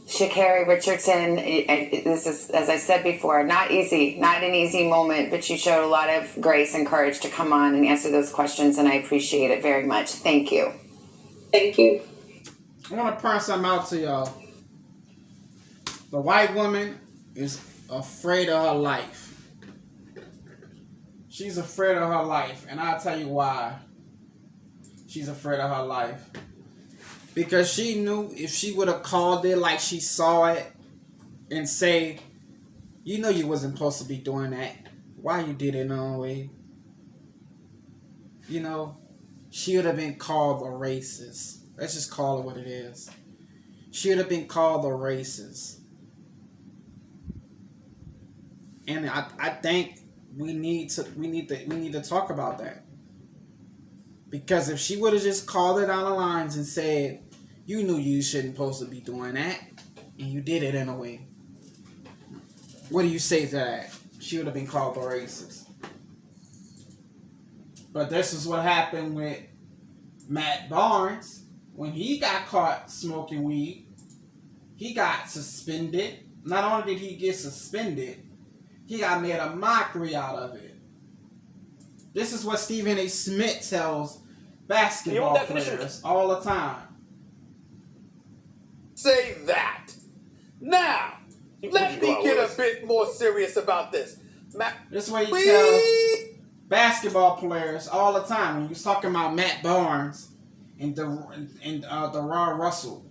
Speaker 7: Sha'Carri Richardson, this is, as I said before, not easy, not an easy moment, but you showed a lot of grace and courage to come on and answer those questions, and I appreciate it very much. Thank you.
Speaker 6: Thank you.
Speaker 1: I want to point something out to y'all. The white woman is afraid of her life. She's afraid of her life, and I'll tell you why. She's afraid of her life. Because she knew if she would have called it like she saw it and say, you know you wasn't supposed to be doing that. Why you did it anyway? You know, she would have been called a racist. Let's just call it what it is. She would have been called a racist. And I think we need to talk about that. Because if she would have just called it on the lines and said, you knew you shouldn't supposed to be doing that, and you did it anyway, what do you say to that? She would have been called a racist. But this is what happened with Matt Barnes. When he got caught smoking weed, he got suspended. Not only did he get suspended, he got made a mockery out of it. This is what Stephen A. Smith tells basketball players all the time.
Speaker 9: Say that. Now, let me get a bit more serious about this.
Speaker 1: This is what he tells basketball players all the time when he's talking about Matt Barnes and DeRon Russell.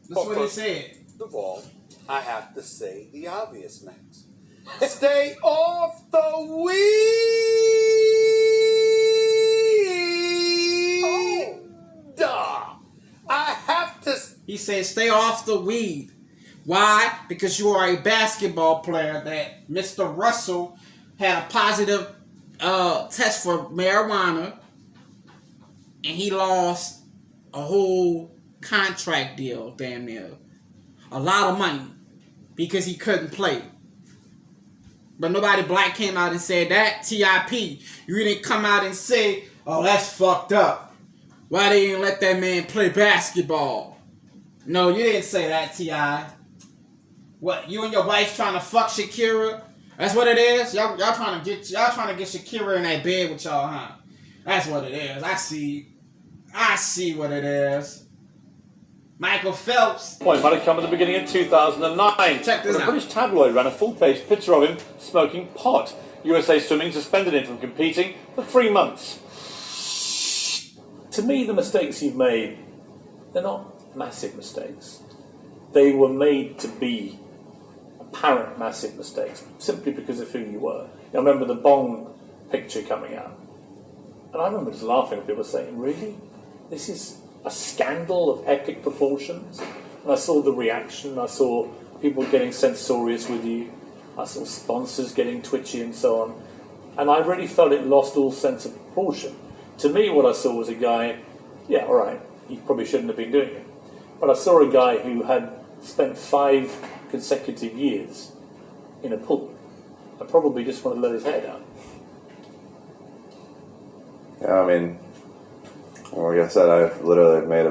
Speaker 1: This is what he said.
Speaker 9: First of all, I have to say the obvious, Max. Stay off the weed. Oh. I have to.
Speaker 1: He said, stay off the weed. Why? Because you are a basketball player that Mr. Russell had a positive test for marijuana, and he lost a whole contract deal, damn near. A lot of money because he couldn't play. But nobody black came out and said that. TIP, you didn't come out and say, oh, that's fucked up. Why they didn't let that man play basketball? No, you didn't say that, T.I. What, you and your wife trying to fuck Shakira? That's what it is? Y'all trying to get Shakira in that bed with y'all, huh? That's what it is. I see what it is. Michael Phelps.
Speaker 10: Point might have come at the beginning of 2009.
Speaker 1: Check this out.
Speaker 10: A British tabloid ran a full-page picture of him smoking pot. USA Swimming suspended him from competing for 3 months. To me, the mistakes you've made, they're not massive mistakes. They were made to be apparent massive mistakes, simply because of who you were. I remember the Bong picture coming out. And I remember just laughing at people saying, really? This is a scandal of epic proportions? And I saw the reaction. I saw people getting censorious with you. I saw sponsors getting twitchy and so on. And I really felt it lost all sense of proportion. To me, what I saw was a guy, yeah, all right, he probably shouldn't have been doing it. But I saw a guy who had spent 5 consecutive years in a pool and probably just wanted to let his hair down.
Speaker 11: Yeah, I mean, like I said, I've literally made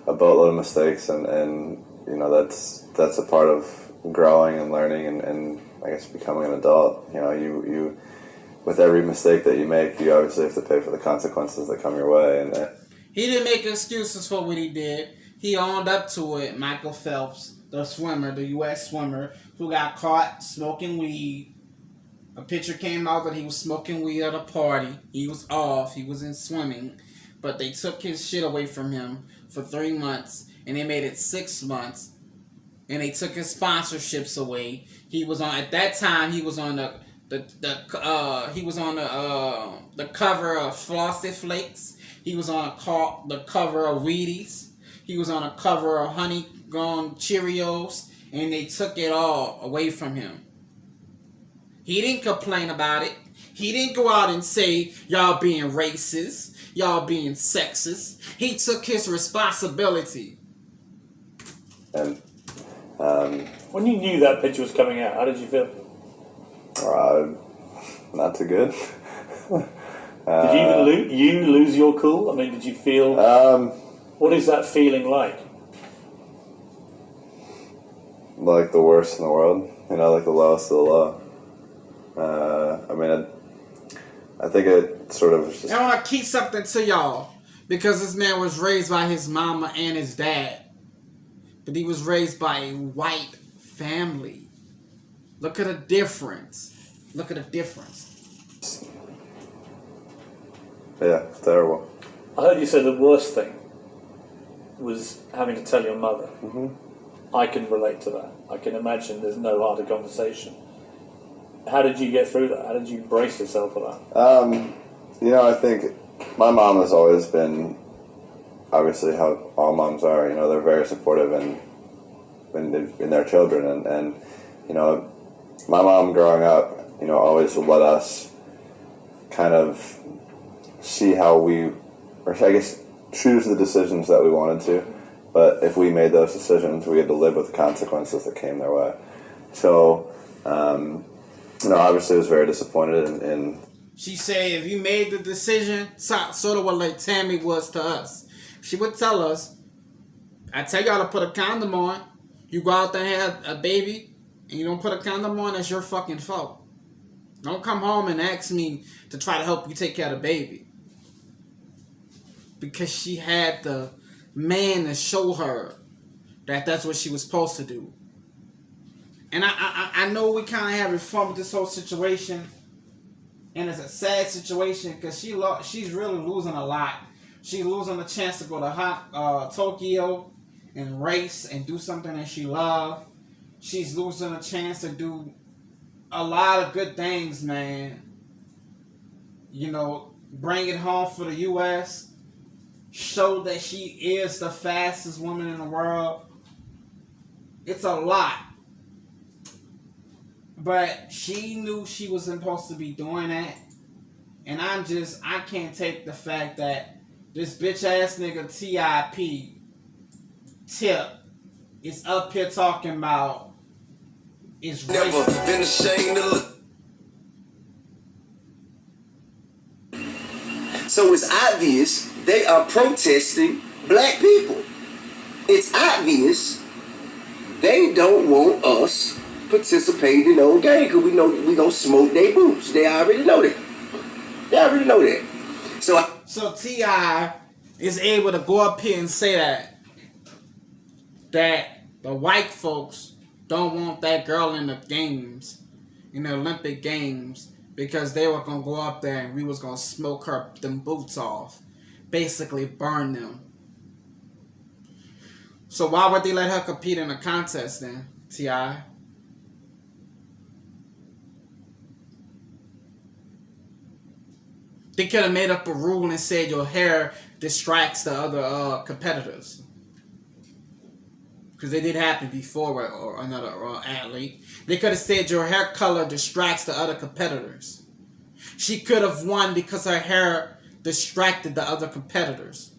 Speaker 11: a boatload of mistakes, and you know, that's a part of growing and learning and I guess becoming an adult. You know, you with every mistake that you make, you obviously have to pay for the consequences that come your way. And
Speaker 1: he didn't make excuses for what he did. He owned up to it. Michael Phelps, the swimmer, the U.S. swimmer, who got caught smoking weed. A picture came out that he was smoking weed at a party. He was off. He wasn't swimming. But they took his shit away from him for 3 months, and they made it 6 months. And they took his sponsorships away. He was on, at that time, he was on the cover of Frosted Flakes. He was on the cover of Wheaties. He was on a cover of Honeycomb Cheerios, and they took it all away from him. He didn't complain about it. He didn't go out and say, y'all being racist, y'all being sexist. He took his responsibility.
Speaker 11: And
Speaker 10: when you knew that picture was coming out, how did you feel?
Speaker 11: Not too good.
Speaker 10: Did you even lose your cool? I mean, did you feel... what is that feeling like?
Speaker 11: Like the worst in the world. You know, like the lowest of the low. I mean, I think it sort of... Just...
Speaker 1: I want to keep something to y'all. Because this man was raised by his mama and his dad. But he was raised by a white family. Look at the difference. Look at the difference.
Speaker 11: Yeah, it's terrible.
Speaker 10: I heard you say the worst thing was having to tell your mother.
Speaker 11: Mm-hmm.
Speaker 10: I can relate to that. I can imagine there's no harder conversation. How did you get through that? How did you brace yourself for that?
Speaker 11: You know, I think my mom has always been, obviously how all moms are, you know, they're very supportive in their children. And, you know, my mom growing up, you know, always would let us kind of see how we, or I guess choose the decisions that we wanted to. But if we made those decisions, we had to live with the consequences that came their way. So, you know, obviously I was very disappointed in...
Speaker 1: She said if you made the decision, sort of what like Tammy was to us. She would tell us, I tell y'all to put a condom on. You go out there and have a baby, and you don't put a condom on, that's your fucking fault. Don't come home and ask me to try to help you take care of the baby. Because she had the man to show her that that's what she was supposed to do. And I know we kind of having fun with this whole situation. And it's a sad situation because she's really losing a lot. She's losing the chance to go to Tokyo and race and do something that she loves. She's losing a chance to do a lot of good things, man. You know, bring it home for the U.S. Show that she is the fastest woman in the world. It's a lot. But she knew she was supposed to be doing that. And I can't take the fact that this bitch ass nigga Tip is up here talking about it's
Speaker 8: Never
Speaker 1: racist.
Speaker 8: been ashamed to look. So it's obvious they are protesting black people. It's obvious they don't want us participating in no game because we know we gonna smoke their boots. They already know that. They already know that.
Speaker 1: So T.I. is able to go up here and say that the white folks don't want that girl in the games, in the Olympic Games, because they were gonna go up there and we was gonna smoke them boots off, basically burn them. So why would they let her compete in a contest then, T.I.? They could have made up a rule and said your hair distracts the other competitors. Because it did happen before or another athlete. They could have said your hair color distracts the other competitors. She could have won because her hair distracted the other competitors.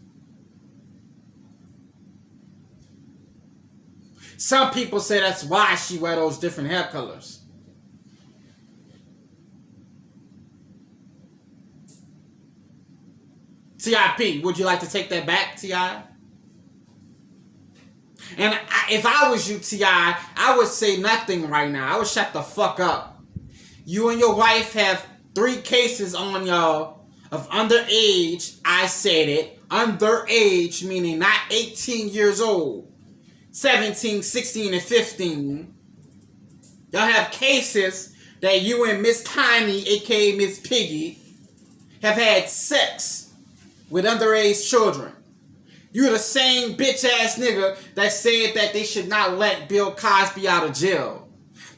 Speaker 1: Some people say that's why she wear those different hair colors. TIP, would you like to take that back, T.I.? And if I was you, T.I., I would say nothing right now. I would shut the fuck up. You and your wife have 3 cases on y'all of underage. I said it. Underage, meaning not 18 years old. 17, 16, and 15. Y'all have cases that you and Miss Tiny, a.k.a. Miss Piggy, have had sex with underage children. You're the same bitch-ass nigga that said that they should not let Bill Cosby out of jail.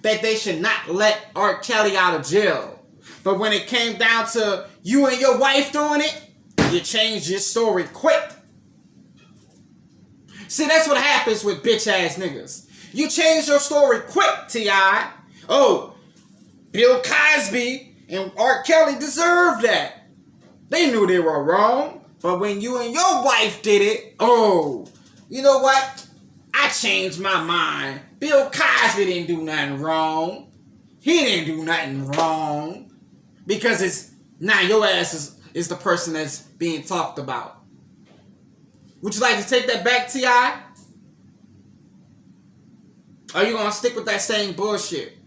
Speaker 1: That they should not let R. Kelly out of jail. But when it came down to you and your wife doing it, you changed your story quick. See, that's what happens with bitch-ass niggas. You change your story quick, T.I. Oh, Bill Cosby and R. Kelly deserved that. They knew they were wrong. But when you and your wife did it, oh, you know what? I changed my mind. Bill Cosby didn't do nothing wrong. He didn't do nothing wrong. Because it's now your ass is the person that's being talked about. Would you like to take that back, T.I.? Or are you going to stick with that same bullshit?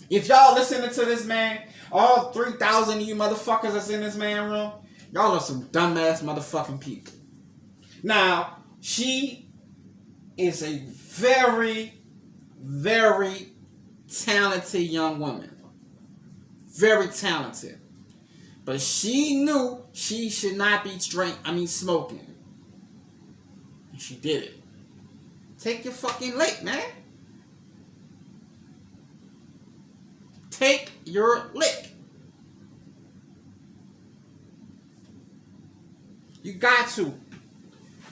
Speaker 1: If y'all listening to this, man, all 3,000 of you motherfuckers that's in this man room, y'all are some dumbass motherfucking people. Now, she is a very, very talented young woman. Very talented. But she knew she should not be smoking. And she did it. Take your fucking lick, man. Take your lick. You got to.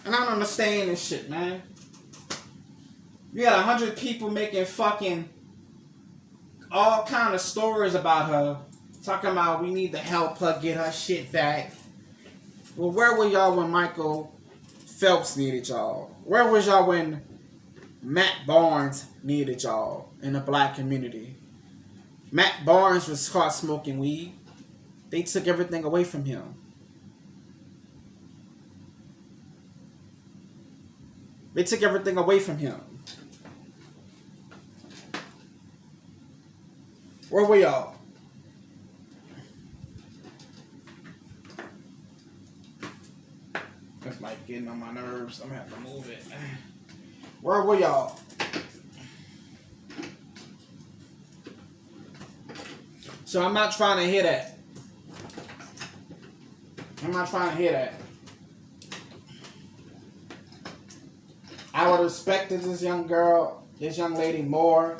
Speaker 1: And I don't understand this shit, man. You got 100 people making fucking all kind of stories about her. Talking about we need to help her get her shit back. Well, where were y'all when Michael Phelps needed y'all? Where was y'all when Matt Barnes needed y'all in the black community? Matt Barnes was caught smoking weed. They took everything away from him. They took everything away from him. Where were y'all? This mic getting on my nerves. I'm gonna have to move it. Where were y'all? So I'm not trying to hear that. I'm not trying to hear that. I would have respected this young girl, this young lady more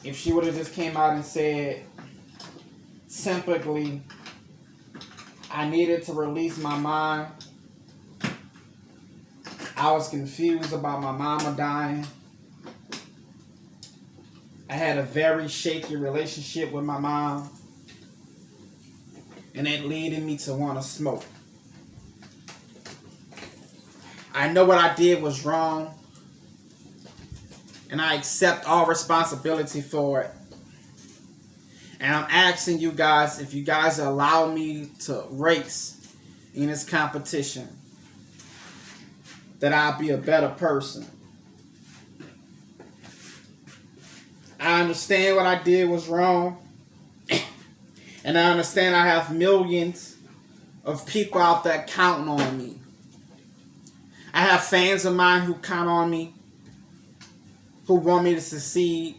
Speaker 1: if she would have just came out and said simply, I needed to release my mind. I was confused about my mama dying. I had a very shaky relationship with my mom. And it led me to want to smoke. I know what I did was wrong. And I accept all responsibility for it. And I'm asking you guys, if you guys allow me to race in this competition, that I'll be a better person. I understand what I did was wrong. And I understand I have millions of people out there counting on me. I have fans of mine who count on me, who want me to succeed.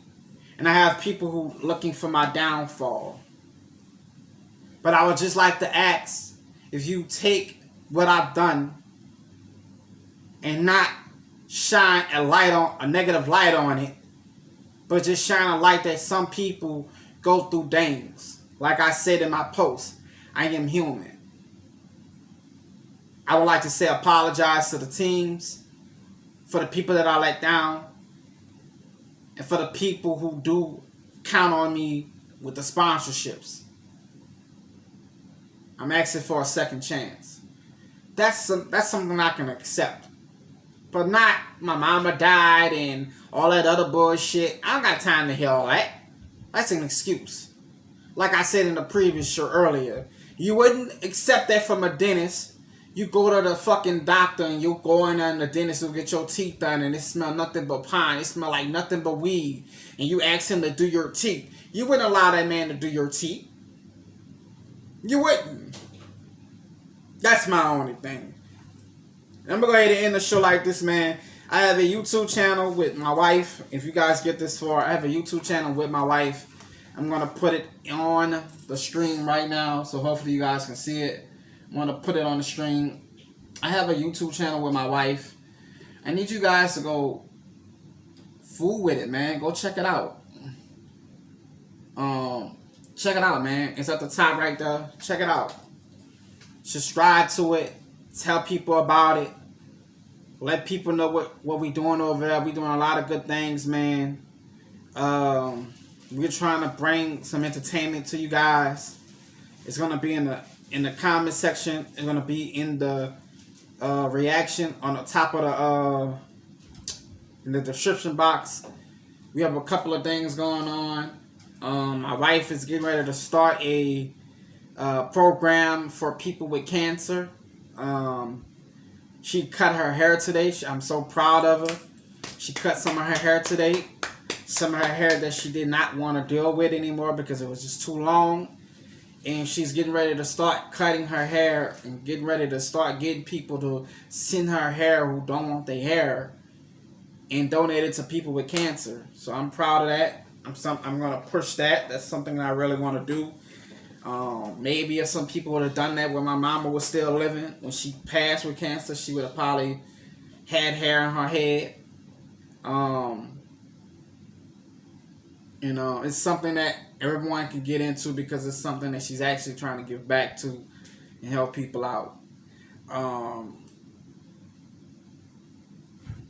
Speaker 1: And I have people who looking for my downfall. But I would just like to ask, if you take what I've done and not shine a negative light on it, but just shine a light that some people go through things. Like I said in my post, I am human. I would like to say apologize to the teams, for the people that I let down, and for the people who do count on me with the sponsorships. I'm asking for a second chance. That's something I can accept. But not my mama died and all that other bullshit. I don't got time to hear all that. That's an excuse. like I said in the previous show earlier, you wouldn't accept that from a dentist. You go to the fucking doctor and you go in there and the dentist will get your teeth done and it smell nothing but pine. It smell like nothing but weed. And you ask him to do your teeth. You wouldn't allow that man to do your teeth. You wouldn't. That's my only thing. I'm going to go ahead and end the show like this, man. I have a YouTube channel with my wife. If you guys get this far, I have a YouTube channel with my wife. I'm going to put it on the stream right now. So hopefully you guys can see it. I'm going to put it on the stream. I have a YouTube channel with my wife. I need you guys to go fool with it, man. Go check it out. Check it out, man. It's at the top right there. Check it out. Subscribe to it. Tell people about it. Let people know what we doing over there. We doing a lot of good things, man. We're trying to bring some entertainment to you guys. It's gonna be in the comment section. It's gonna be in the reaction on the top of in the description box. We have a couple of things going on. My wife is getting ready to start a program for people with cancer. She cut her hair today. I'm so proud of her. She cut some of her hair today. Some of her hair that she did not want to deal with anymore because it was just too long. And she's getting ready to start cutting her hair and getting ready to start getting people to send her hair who don't want their hair and donate it to people with cancer. So I'm proud of that. I'm going to push that. That's something that I really want to do. Maybe if some people would have done that when my mama was still living, when she passed with cancer, she would have probably had hair in her head. You know, it's something that everyone can get into because it's something that she's actually trying to give back to and help people out.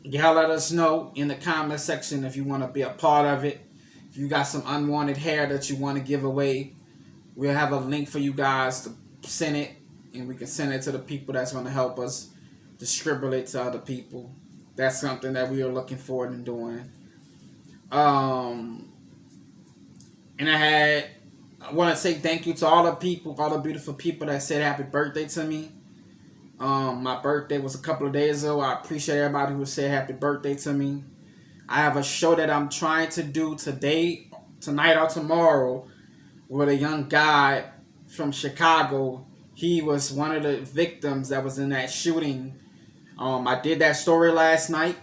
Speaker 1: Y'all let us know in the comment section if you want to be a part of it. If you got some unwanted hair that you want to give away, we'll have a link for you guys to send it, and we can send it to the people that's going to help us distribute it to other people. That's something that we are looking forward to doing. And I want to say thank you to all the people, all the beautiful people that said happy birthday to me. My birthday was a couple of days ago. I appreciate everybody who said happy birthday to me. I have a show that I'm trying to do today, tonight or tomorrow, with a young guy from Chicago. He was one of the victims that was in that shooting. I did that story last night.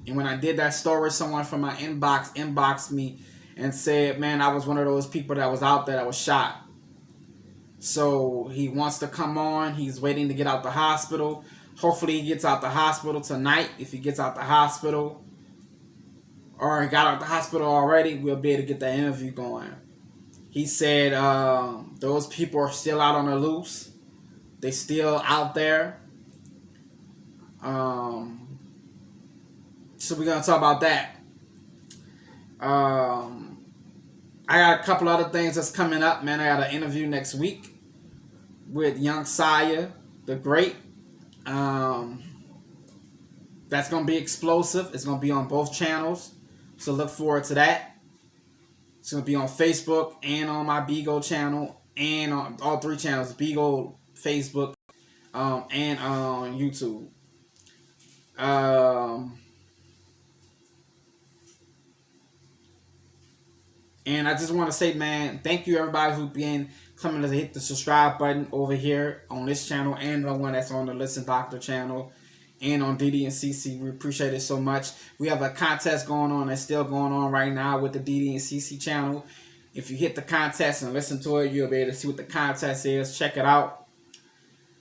Speaker 1: And when I did that story, someone from my inbox inboxed me and said, man, I was one of those people that was out there that was shot. So he wants to come on. He's waiting to get out the hospital. Hopefully he gets out the hospital tonight. If he gets out the hospital, or he got out the hospital already, we'll be able to get that interview going. He said those people are still out on the loose. They still out there. So we're going to talk about that. I got a couple other things that's coming up, man. I got an interview next week with Young Saya, the Great. That's going to be explosive. It's going to be on both channels. So look forward to that. It's going to be on Facebook and on my Beagle channel and on all three channels, Beagle, Facebook, and on YouTube. And I just want to say, man, thank you everybody who's been coming to hit the subscribe button over here on this channel and the one that's on the Listen Doctor channel and on DeeDeeAndCece. We appreciate it so much. We have a contest going on that's still going on right now with the DeeDeeAndCece channel. If you hit the contest and listen to it, you'll be able to see what the contest is. Check it out.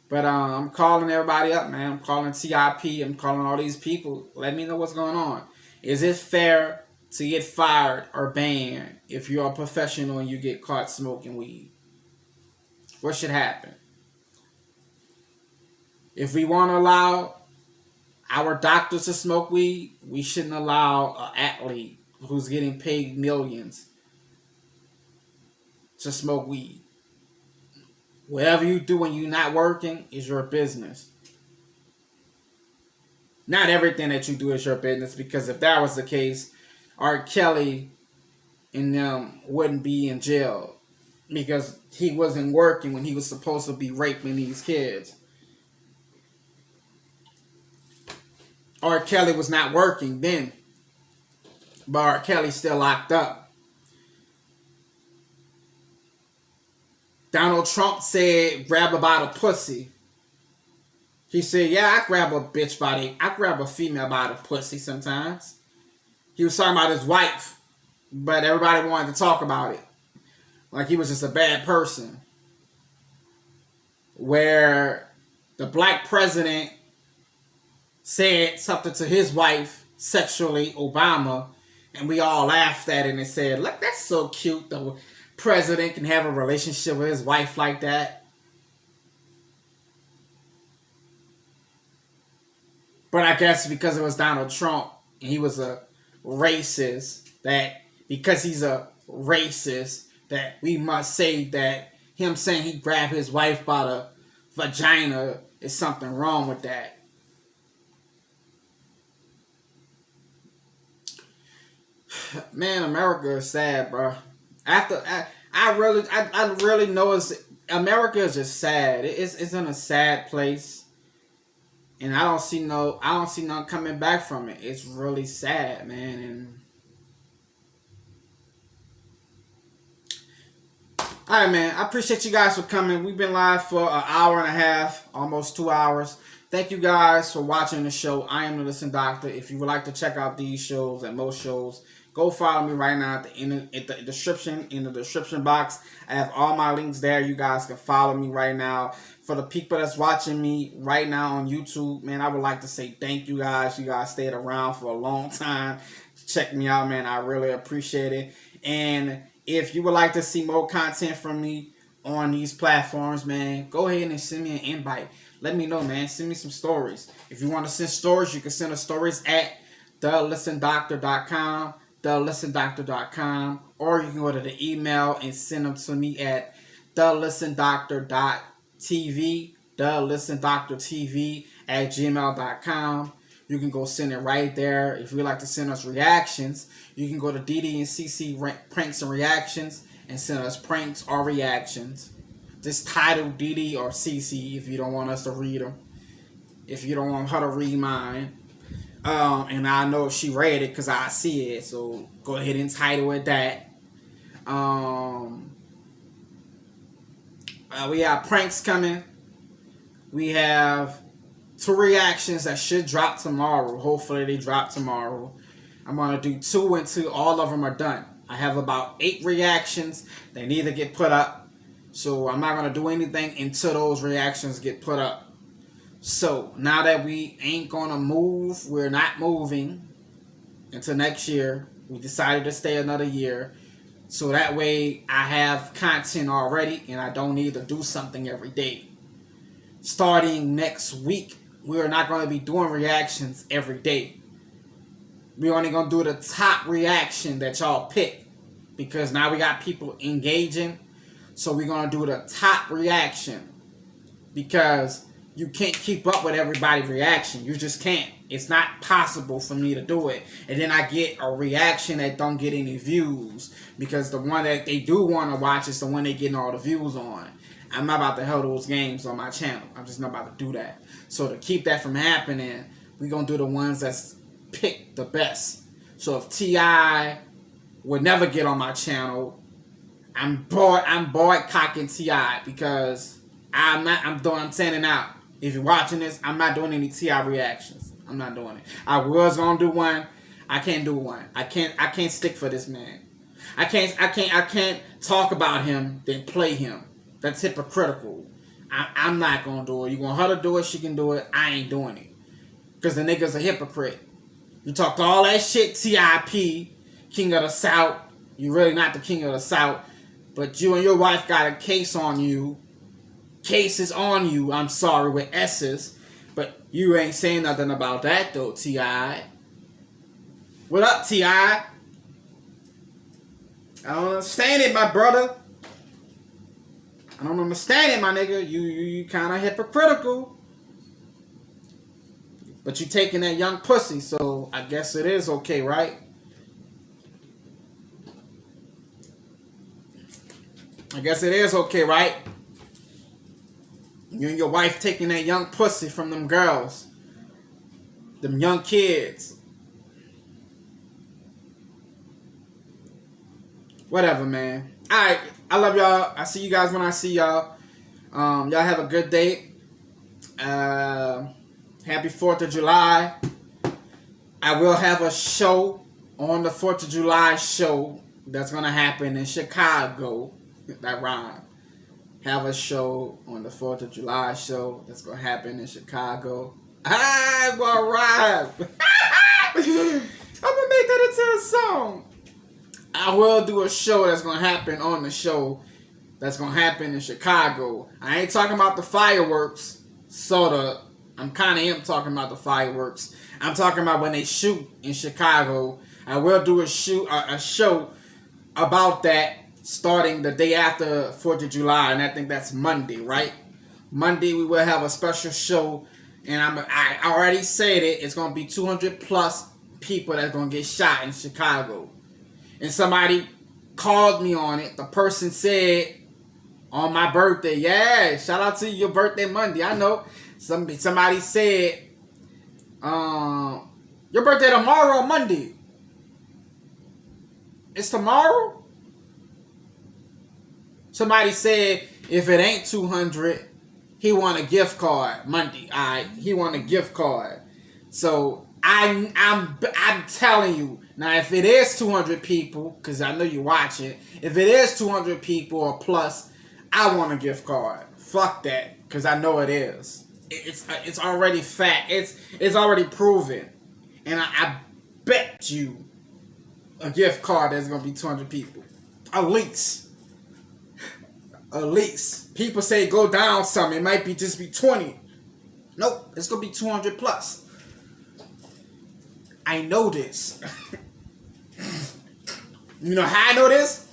Speaker 1: But I'm calling everybody up, man. I'm calling TIP. I'm calling all these people. Let me know what's going on. Is it fair to get fired or banned if you're a professional and you get caught smoking weed? What should happen? If we want to allow our doctors to smoke weed, we shouldn't allow an athlete who's getting paid millions to smoke weed. Whatever you do when you're not working is your business. Not everything that you do is your business, because if that was the case, R. Kelly and them wouldn't be in jail. because he wasn't working when he was supposed to be raping these kids. R. Kelly was not working then, but R. Kelly's still locked up. Donald Trump said, grab her by the pussy. He said, yeah, I grab a bitch by I grab a female by the pussy sometimes. He was talking about his wife, but everybody wanted to talk about it. Like he was just a bad person. Where the black president said something to his wife sexually, Obama, and we all laughed at it and said, look, that's so cute. The president can have a relationship with his wife like that. But I guess because it was Donald Trump and he was a racist, that because he's a racist, that we must say that him saying he grabbed his wife by the vagina is something wrong with that. Man, America is sad, bro. I really know America is just sad. It's in a sad place. And I don't see none coming back from it. It's really sad, man. And all right, man. I appreciate you guys for coming. We've been live for an hour and a half, almost 2 hours. Thank you guys for watching the show. I am the Listen Doctor. If you would like to check out these shows and most shows, go follow me right now in the description box. I have all my links there. You guys can follow me right now. For the people that's watching me right now on YouTube, man, I would like to say thank you guys. You guys stayed around for a long time. Check me out, man. I really appreciate it. And if you would like to see more content from me on these platforms, man, go ahead and send me an invite. Let me know, man. Send me some stories. If you want to send stories, you can send us stories at thelistendoctor.com, thelistendoctor.com, or you can go to the email and send them to me at thelistendoctor.tv, thelistendoctortv@gmail.com. You can go send it right there. If you'd like to send us reactions, you can go to DeeDeeAndCece Pranks and Reactions and send us pranks or reactions. Just title Deedee or Cece if you don't want us to read them. If you don't want her to read mine. And I know she read it because I see it. So go ahead and title it that. We have pranks coming. We have 2 reactions that should drop tomorrow. Hopefully they drop tomorrow. I'm going to do 2 until all of them are done. I have about 8 reactions. They need to get put up. So I'm not going to do anything until those reactions get put up. So now that we ain't going to move, we're not moving until next year. We decided to stay another year. So that way I have content already and I don't need to do something every day. Starting next week, we're not going to be doing reactions every day. We're only going to do the top reaction that y'all pick. Because now we got people engaging. So we're going to do the top reaction. Because you can't keep up with everybody's reaction. You just can't. It's not possible for me to do it. And then I get a reaction that don't get any views. Because the one that they do want to watch is the one they getting all the views on. I'm not about to hold those games on my channel. I'm just not about to do that. So to keep that from happening, we're going to do the ones that's picked the best. So if T.I. would never get on my channel, I'm boycotting T.I. because I'm standing out. If you're watching this, I'm not doing any T.I. reactions. I'm not doing it. I was gonna do one. I can't do one. I can't stick for this man. I can't talk about him then play him. That's hypocritical. I'm not gonna do it. You want her to do it, she can do it. I ain't doing it. Because the nigga's a hypocrite. You talked all that shit, T.I.P., King of the South. You really not the King of the South. But you and your wife got a case on you. Cases on you, I'm sorry, with S's. But you ain't saying nothing about that though, T.I. What up, T.I.? I don't understand it, my brother. I don't understand it, my nigga. You kind of hypocritical. But you taking that young pussy, so I guess it is okay, right? I guess it is okay, right? You and your wife taking that young pussy from them girls. Them young kids. Whatever, man. Alright, I love y'all. I see you guys when I see y'all. Y'all have a good day. Happy 4th of July. I will have a show on the 4th of July show that's going to happen in Chicago. That rhyme. Have a show on the 4th of July show that's going to happen in Chicago. I'm going to rhyme. I'm going to make that into a song. I will do a show that's going to happen on the show that's going to happen in Chicago. I ain't talking about the fireworks, sorta. I'm kind of am talking about the fireworks. I'm talking about when they shoot in Chicago. I will do a show about that starting the day after 4th of July, and I think that's Monday, right? Monday we will have a special show, and I already said it. It's going to be 200 plus people that's going to get shot in Chicago. And somebody called me on it. The person said on my birthday, yeah, shout out to you, your birthday Monday. I know. Somebody said, your birthday tomorrow or Monday? It's tomorrow? Somebody said if it ain't 200, he want a gift card Monday. Alright, he want a gift card. So I'm telling you, now if it is 200 people, because I know you watch it, if it is 200 people or plus, I want a gift card. Fuck that, because I know it is. It's already fact. It's already proven. And I bet you a gift card that's going to be 200 people. At least. People say go down some. It might just be 20. Nope. It's going to be 200 plus. I know this. You know how I know this?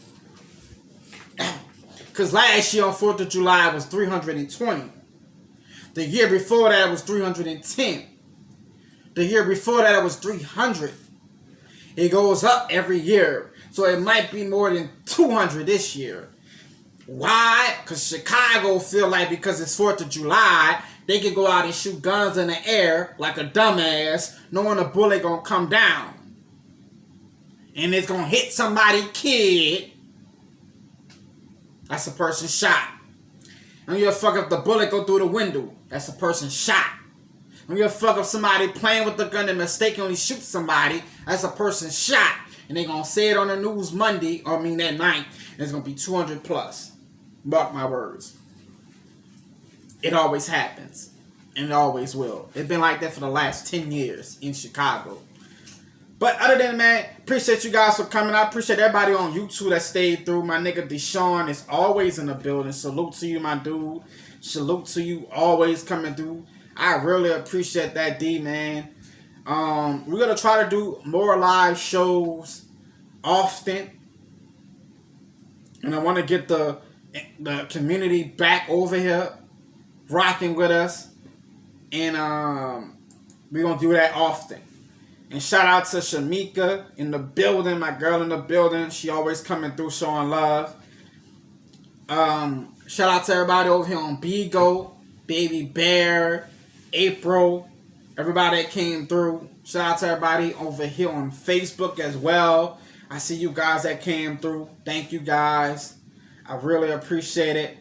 Speaker 1: Because last year on 4th of July was 320. The year before that was 310. The year before that it was 300. It goes up every year. So it might be more than 200 this year. Why? Because Chicago feel like because it's 4th of July, they can go out and shoot guns in the air like a dumbass, knowing a bullet gonna come down. And it's gonna hit somebody's kid. That's a person shot. I don't give a fuck if the bullet go through the window. That's a person shot. I don't give a fuck if somebody playing with the gun and mistakenly shoots somebody. That's a person shot. And they gonna say it on the news Monday, that night, and it's gonna be 200 plus. Mark my words. It always happens. And it always will. It's been like that for the last 10 years in Chicago. But other than that, appreciate you guys for coming. I appreciate everybody on YouTube that stayed through. My nigga Deshaun is always in the building. Salute to you, my dude. Salute to you, always coming through. I really appreciate that, D, man. We're going to try to do more live shows often. And I want to get the community back over here rocking with us. And we're going to do that often. And shout out to Shamika in the building, my girl in the building. She always coming through showing love. Shout out to everybody over here on Bigo, Baby Bear, April, everybody that came through. Shout out to everybody over here on Facebook as well. I see you guys that came through. Thank you guys. I really appreciate it.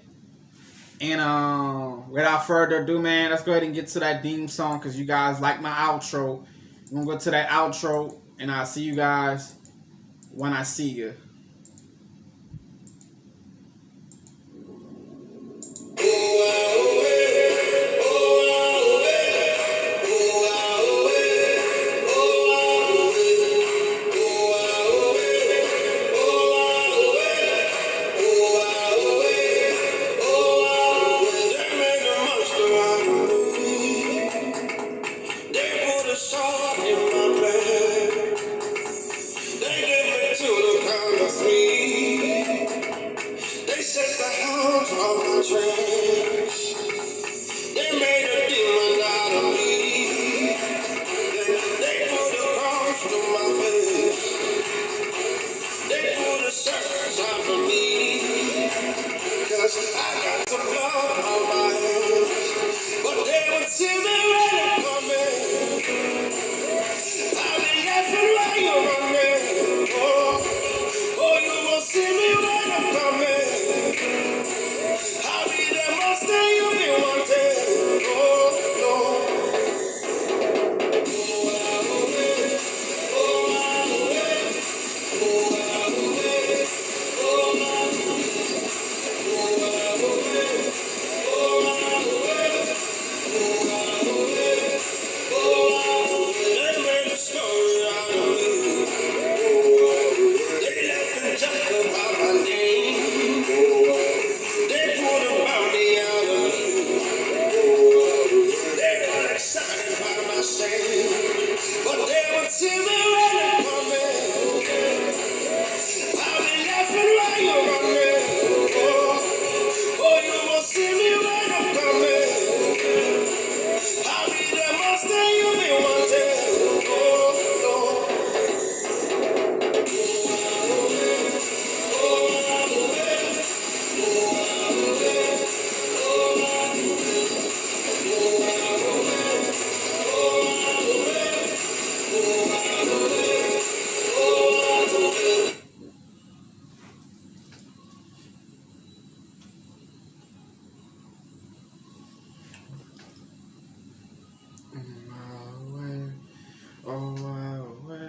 Speaker 1: And without further ado, man, let's go ahead and get to that theme song because you guys like my outro. I'm going to go to that outro, and I'll see you guys when I see you.
Speaker 12: They put a search on for me. I got some blood on my hands. But they would see me running from me.